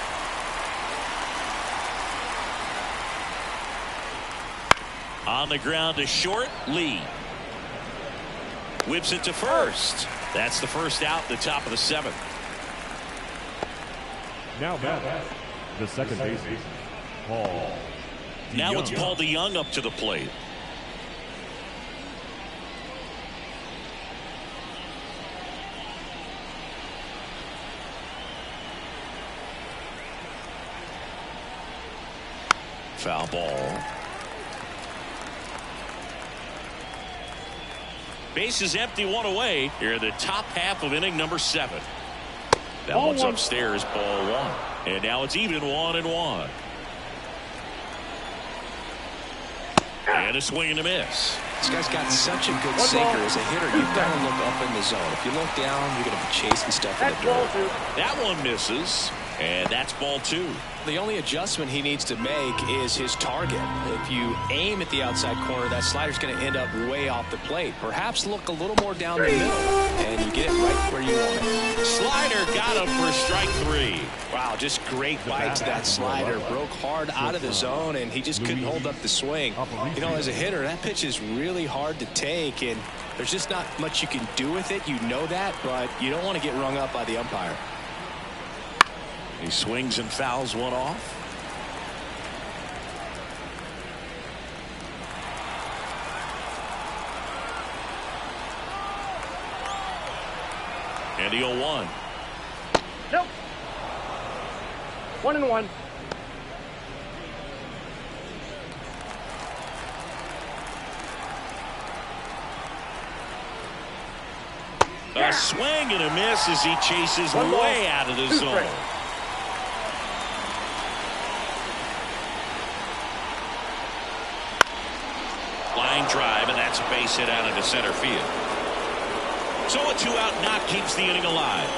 On the ground to short, Lee. Whips it to first. That's the first out, the top of the 7th. Now back, the second baseman, Paul. Now it's Paul DeYoung up to the plate. Foul ball. Base is empty, one away. Here in the top half of inning number 7. That Ball one's one. upstairs, ball 1. And now it's even 1-1. And a swing and a miss. This guy's got such a good sinker. As a hitter, you've got to look up in the zone. If you look down, you're going to be chasing stuff in That's the ball dirt. 2. That one misses. And that's ball 2. The only adjustment he needs to make is his target. If you aim at the outside corner, that slider's going to end up way off the plate. Perhaps look a little more down the middle, and you get it right where you want it. Slider got him for strike 3. Wow, just great bite to that slider. Broke hard out of the zone, and he just couldn't hold up the swing. You know, as a hitter, that pitch is really hard to take, and there's just not much you can do with it. You know that, but you don't want to get rung up by the umpire. He swings and fouls one off. And the 0-1. Nope. 1-1. A swing and a miss as he chases One ball, way out of the 2 zone. strikes. Line drive, and that's a base hit out into center field. So a 2-out knock keeps the inning alive.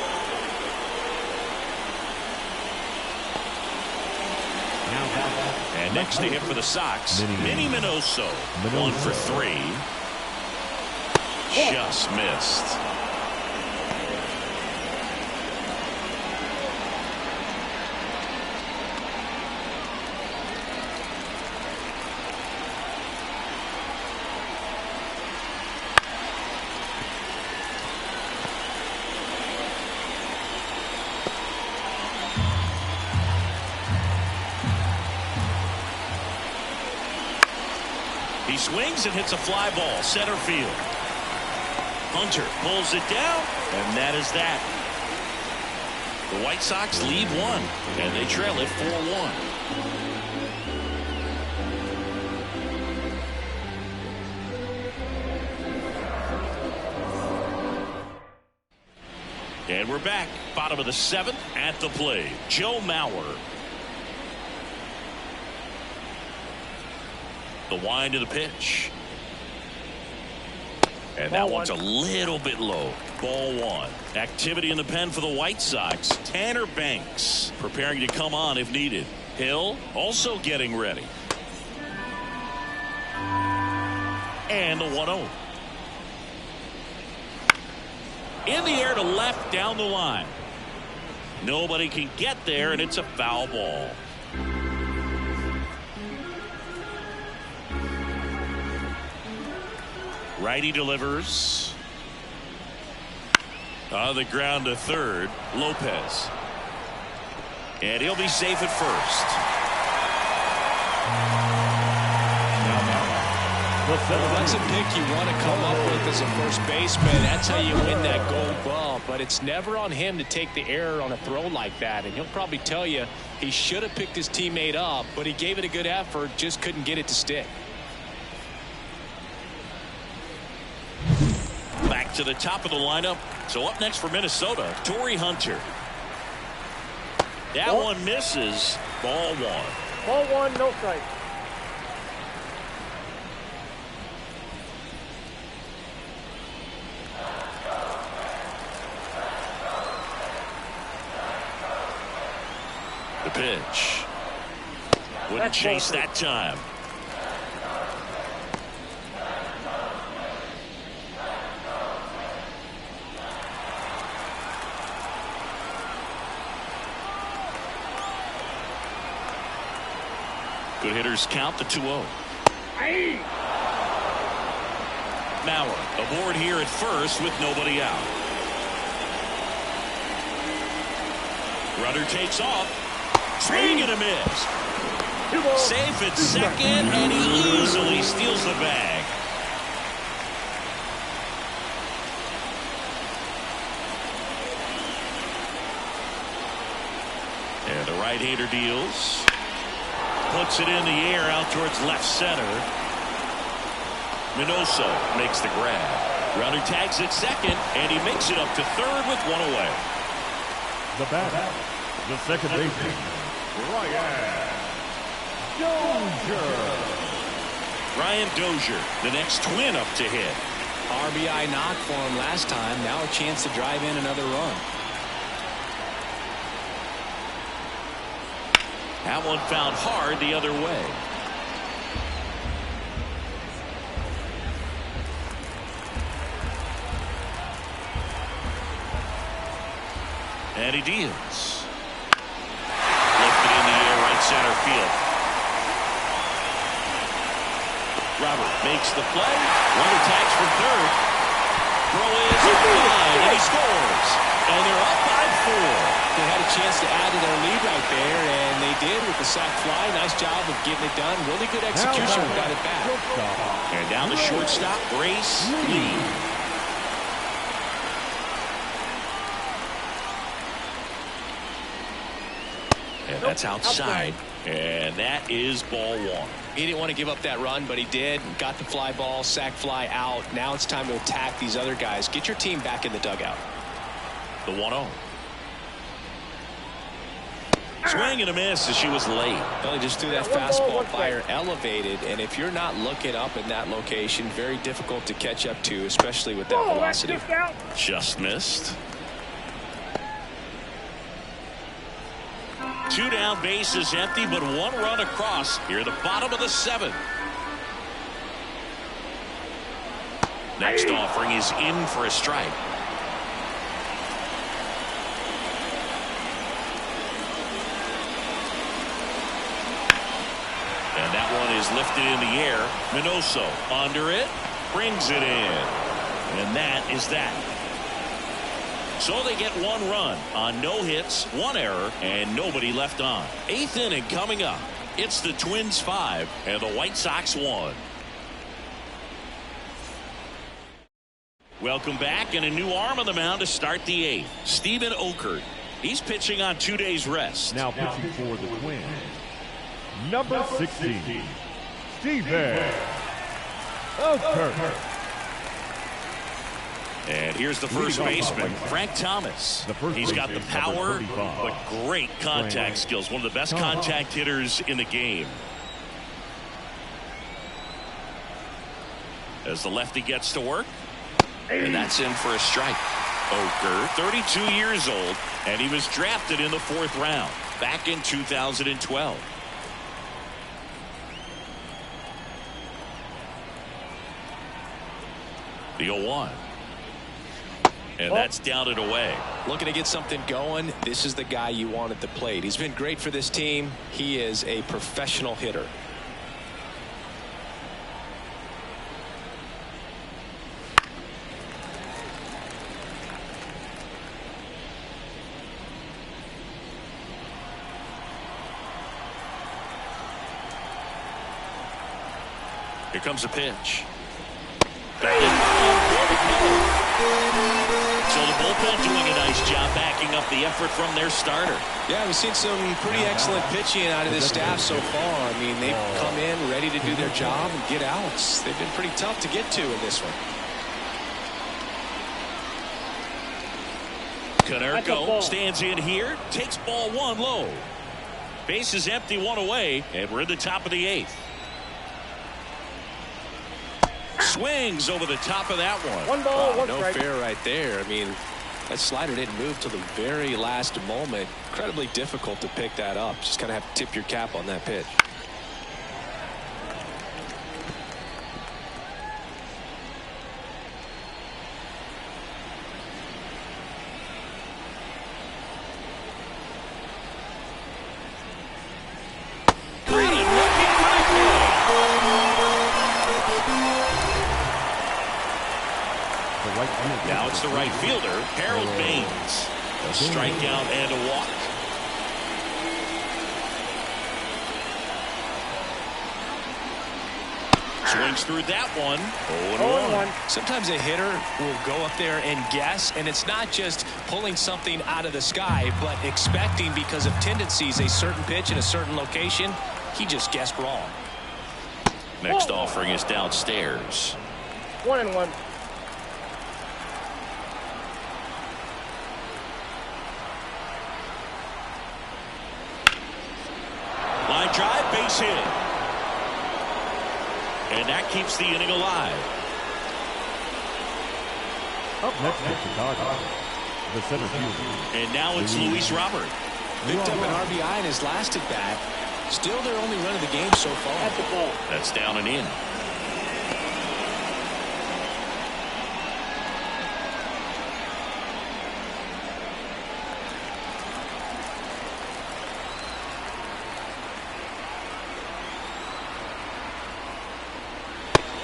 And next to him for the Sox, Minnie Minoso. 1 for 3. Just missed. He swings and hits a fly ball center field. Hunter pulls it down, and that is that. The White Sox lead 1, and they trail it 4-1. And we're back, bottom of the 7th at the plate. Joe Mauer. The wind of the pitch. And that one's a little bit low. Ball 1. Activity in the pen for the White Sox. Tanner Banks preparing to come on if needed. Hill also getting ready. And the 1-0. In the air to left down the line. Nobody can get there, and it's a foul ball. Righty delivers. On the ground to third, Lopez. And he'll be safe at first. That's a pick you want to come up with as a first baseman. That's how you win that gold glove. But it's never on him to take the error on a throw like that. And he'll probably tell you he should have picked his teammate up, but he gave it a good effort, just couldn't get it to stick. Back to the top of the lineup. So up next for Minnesota, Torrey Hunter. That one misses. Ball one. Ball one, no strike. The pitch. Wouldn't chase that time. Good hitters count the 2-0. Mauer aboard here at first with nobody out. Runner takes off. Swing and a miss. Safe at second, and he easily steals the bag. And the right-hander deals. Puts it in the air out towards left center. Minoso makes the grab. Runner tags at second, and he makes it up to third with one away. The batter, the second baseman, Ryan Dozier. Ryan Dozier, the next Twin up to hit. RBI knock for him last time. Now a chance to drive in another run. That one found hard the other way. And he deals. Lifted in the air right center field. Robert makes the play. Runner tags from third. Throw is line, and he scores. And they're up by 4. They had a chance to add to their lead right there, and they did with the sac fly. Nice job of getting it done. Really good execution. Got it back. And down the shortstop, Grace Lee. And that's outside. And that is ball one. He didn't want to give up that run, but he did. Got the fly ball, sac fly out. Now it's time to attack these other guys. Get your team back in the dugout. The 1-0. Swing and a miss as she was late. Well, he just threw that fastball by her elevated, and if you're not looking up in that location, very difficult to catch up to, especially with that velocity. Just missed. 2 down, bases empty, but 1 run across here at the bottom of the 7th. Next offering is in for a strike. And that one is lifted in the air. Minoso under it, brings it in. And that is that. So they get 1 run on no hits, 1 error, and nobody left on. 8th inning coming up. It's the Twins 5 and the White Sox 1. Welcome back, and a new arm on the mound to start the 8th. Steven Okert. He's pitching on 2 days rest. Now pitching for the Twins, number 16, Steven Okert. And here's the first baseman, Frank Thomas. He's got the power, but great contact skills. One of the best contact hitters in the game. As the lefty gets to work, and that's in for a strike. Okert, 32 years old, and he was drafted in the 4th round. back in 2012. The 0-1. And that's down and away. Looking to get something going. This is the guy you want at the plate. He's been great for this team. He is a professional hitter. Here comes a pitch. So the bullpen doing a nice job backing up the effort from their starter. Yeah, we've seen some pretty excellent pitching out of this staff so far. I mean, they've come in ready to do their job and get outs. They've been pretty tough to get to in this one. Konerko stands in here, takes ball 1 low. Base is empty, 1 away, and we're in the top of the 8th. Swings over the top of that one. 1 ball, 1 no strike. fair right there. I mean, that slider didn't move till the very last moment. Incredibly difficult to pick that up. Just kind of have to tip your cap on that pitch. Now it's the right fielder, Harold Baines. A strikeout and a walk. Swings through that one. 0-1. Sometimes a hitter will go up there and guess, and it's not just pulling something out of the sky, but expecting because of tendencies a certain pitch in a certain location. He just guessed wrong. Next offering is downstairs. 1-1. Line drive, base hit. And that keeps the inning alive. Up next for Chicago, the center fielder. And now it's Luis Robert. Picked up an RBI in his last at bat. Still their only run of the game so far. At the ball. That's down and in.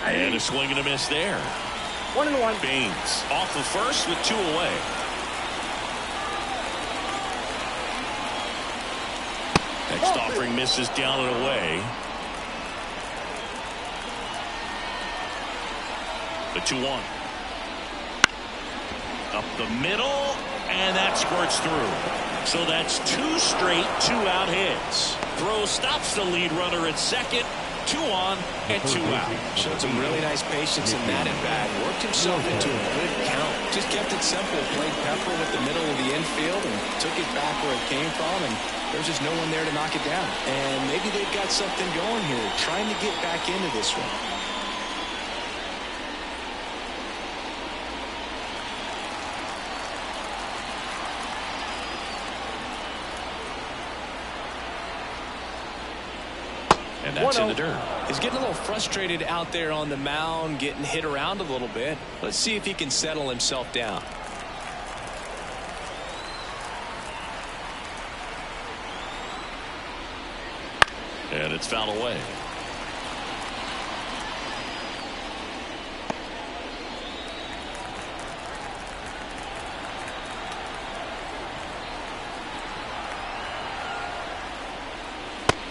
And a swing and a miss there. 1-1. Baines off of first with 2 away. Next offering misses down and away. The 2-1. Up the middle, and that squirts through. So that's 2 straight 2-out hits. Throw stops the lead runner at second. 2 on and 2 out. Showed some really nice patience in that at bat. Worked himself into a good count. Just kept it simple. Played Pepper with the middle of the infield and took it back where it came from. And there's just no one there to knock it down. And maybe they've got something going here. Trying to get back into this one. And that's in the dirt. He's getting a little frustrated out there on the mound, getting hit around a little bit. Let's see if he can settle himself down. And it's fouled away.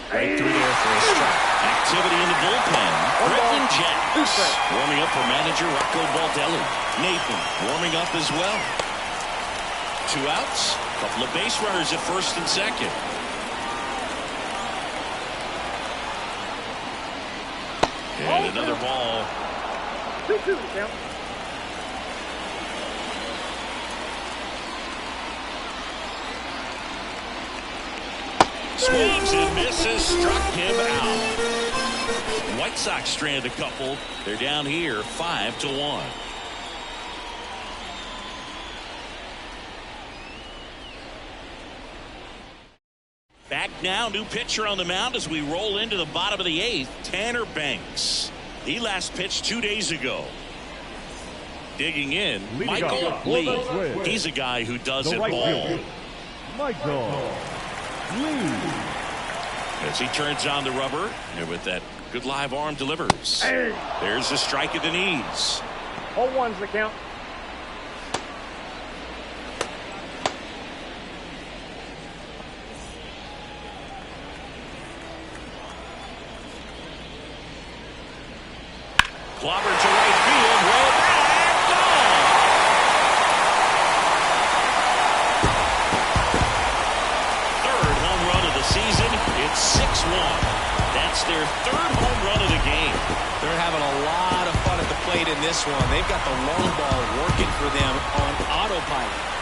Right through there for a strike. Activity in the bullpen. Griffin Jax warming up for manager Rocco Baldelli. Nathan warming up as well. 2 outs. Couple of base runners at first and second. And another ball. 2-2 count. Swings and misses, struck him out. White Sox strand a couple. They're down here 5-1. Now, new pitcher on the mound as we roll into the bottom of the 8th, Tanner Banks. He last pitched 2 days ago. Digging in, Michael Lee. He's a guy who does it all. Michael Lee. As he turns on the rubber, and with that good live arm delivers. There's a strike at the knees. 0-1's the count. Clobbered to right field, way back, gone! Third home run of the season. It's 6-1. That's their third home run of the game. They're having a lot of fun at the plate in this one. They've got the long ball working for them on autopilot.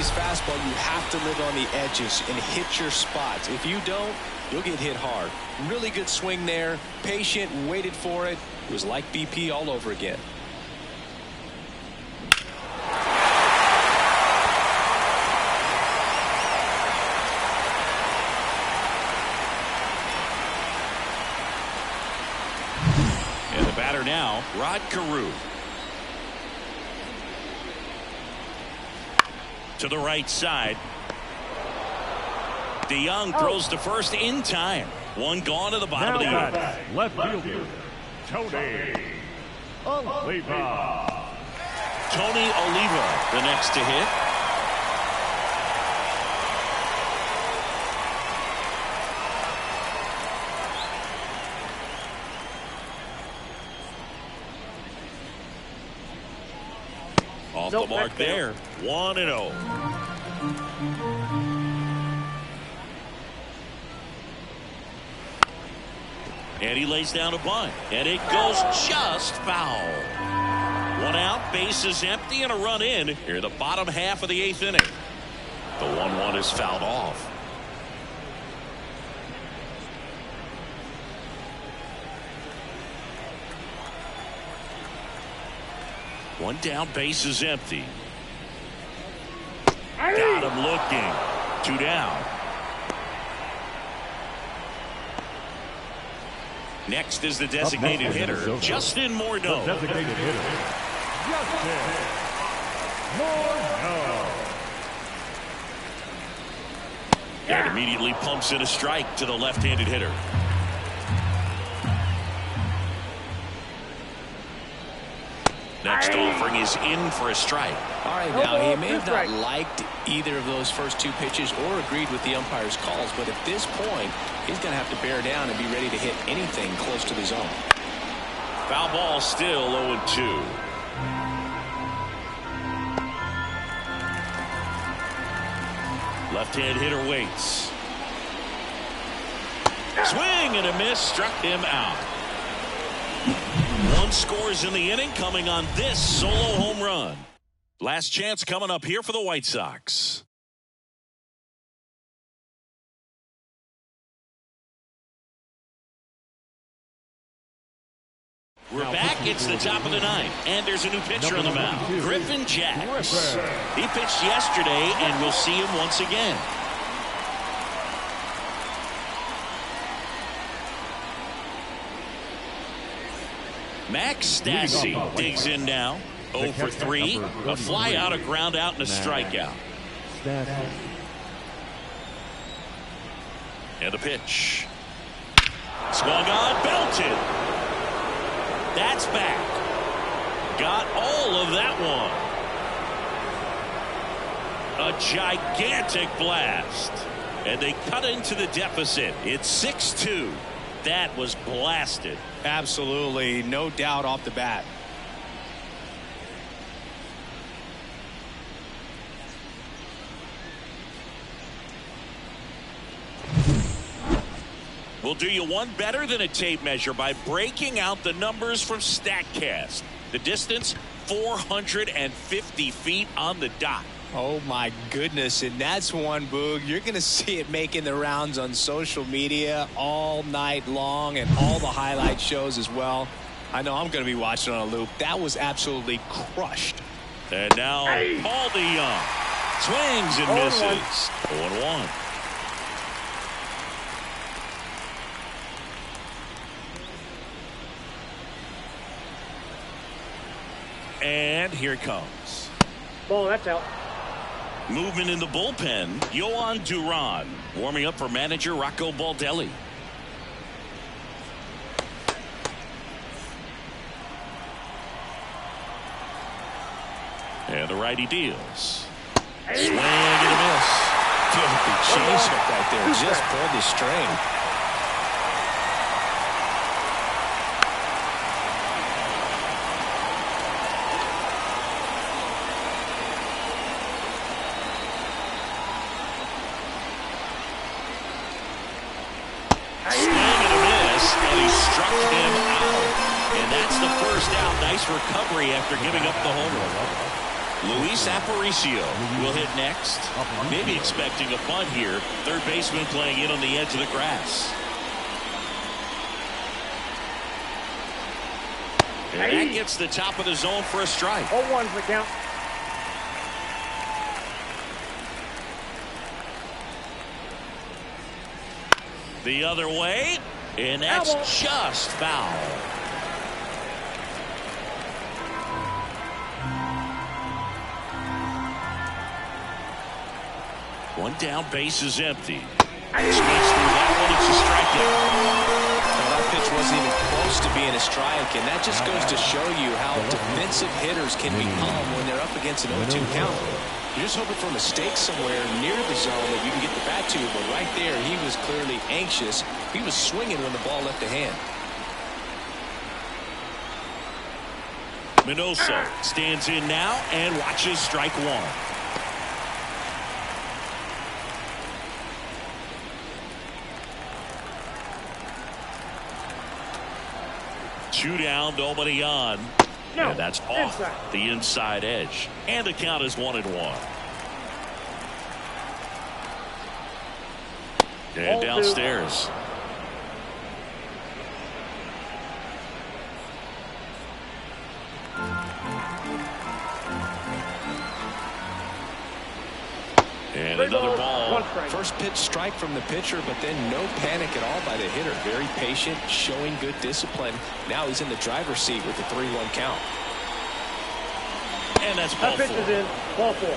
Fastball, you have to live on the edges and hit your spots. If you don't, you'll get hit hard. Really good swing there. Patient, waited for it. It was like BP all over again. And the batter now, Rod Carew. To the right side. DeYoung throws to first in time. One gone to the bottom of the 8th. Left fielder, Tony Oliva. Tony Oliva, the next to hit. Off the mark there. 1-0. And he lays down a bunt. And it goes just foul. One out, bases empty, and a run in here the bottom half of the 8th inning. The 1-1 is fouled off. One down, bases empty. Got him looking. 2 down. Next is the designated hitter, Justin Morneau. The designated hitter, Justin Morneau. And immediately pumps in a strike to the left-handed hitter. Next offering is in for a strike. All right, now he may have not liked either of those first 2 pitches or agreed with the umpire's calls, but at this point, he's going to have to bear down and be ready to hit anything close to the zone. Foul ball still 0-2. Left-hand hitter waits. Swing and a miss, struck him out. 1 scores in the inning, coming on this solo home run. Last chance coming up here for the White Sox. We're back. It's the top of the 9th, and there's a new pitcher on the mound, Griffin Jax. He pitched yesterday, and we'll see him once again. Max Stassi digs in now. 0 for 3. A fly out, a ground out, and a strikeout. And the pitch. Swung on, belted. That's back. Got all of that one. A gigantic blast. And they cut into the deficit. It's 6-2. That was blasted. Absolutely, no doubt off the bat. We'll do you one better than a tape measure by breaking out the numbers from StatCast. The distance, 450 feet on the dot. Oh, my goodness. And that's one, Boog. You're going to see it making the rounds on social media all night long and all the highlight shows as well. I know I'm going to be watching on a loop. That was absolutely crushed. And now Paul DeJong swings and misses. 0-1. And here it comes. Ball, that's out. Movement in the bullpen. Jhoan Duran warming up for manager Rocco Baldelli. And the righty deals. Swing and a miss. Filthy changeup right there. Just pulled the string. Recovery after giving up the home run. Luis Aparicio will hit next. Maybe expecting a bunt here. Third baseman playing in on the edge of the grass. And that gets the top of the zone for a strike. 0-1's the count. The other way, and that's just foul. One down, base is empty. Swings through that one, it's a strikeout. Now that pitch wasn't even close to being a strike, and that just goes to show you how defensive hitters can become when they're up against an 0-2 count. You're just hoping for a mistake somewhere near the zone that you can get the bat to, but right there he was clearly anxious. He was swinging when the ball left the hand. Minoso stands in now and watches strike one. Two down, nobody on. And that's off the inside edge. And the count is 1-1. And downstairs. And another ball. First pitch strike from the pitcher, but then no panic at all by the hitter. Very patient, showing good discipline. Now he's in the driver's seat with the 3-1 count. And that's ball four. That pitch is in. Ball four.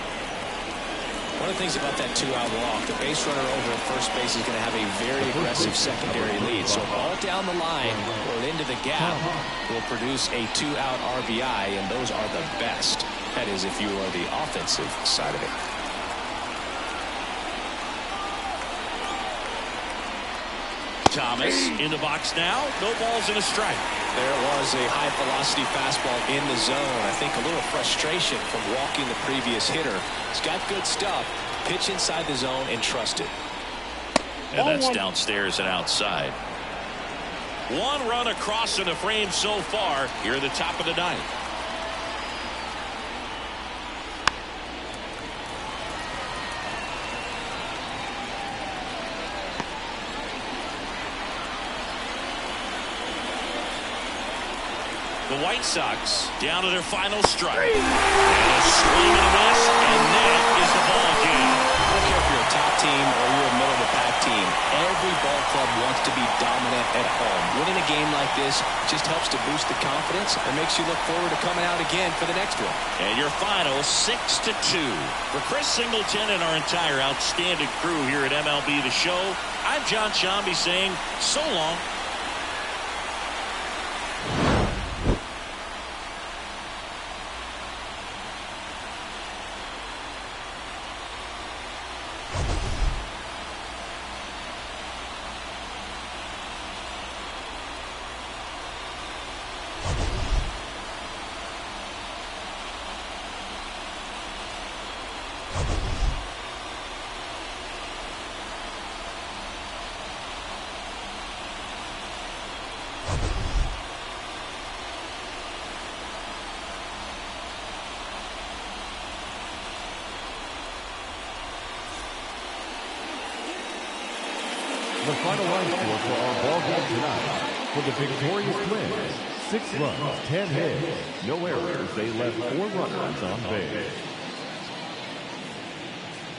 One of the things about that two-out walk, the base runner over at first base is going to have a very aggressive secondary lead. So all down the line or into the gap will produce a two-out RBI, and those are the best. That is, if you are the offensive side of it. Thomas in the box now. No balls and a strike. There was a high velocity fastball in the zone. I think a little frustration from walking the previous hitter. He's got good stuff. Pitch inside the zone and trust it. And that's downstairs and outside. One run across in the frame so far here at the top of the ninth. The White Sox down to their final strike. And a swing and a miss, and that is the ball game. I don't care if you're a top team or you're a middle-of-the-pack team. Every ball club wants to be dominant at home. Winning a game like this just helps to boost the confidence and makes you look forward to coming out again for the next one. And your final 6-2. For Chris Singleton and our entire outstanding crew here at MLB The Show, I'm John Sciambi saying so long. The final line score for our ball game tonight. For the victorious Twins, 6 runs, 10 hits, no errors. They left 4 runners on base.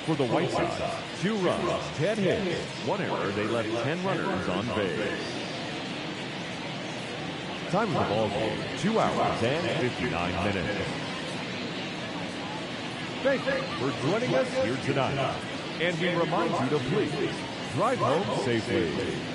For the White Sox, 2 runs, 10 hits, 1 error. They left 10 runners on base. Time of the ball game, 2 hours and 59 minutes. Thank you for joining us here tonight. And we remind you to please drive home safely.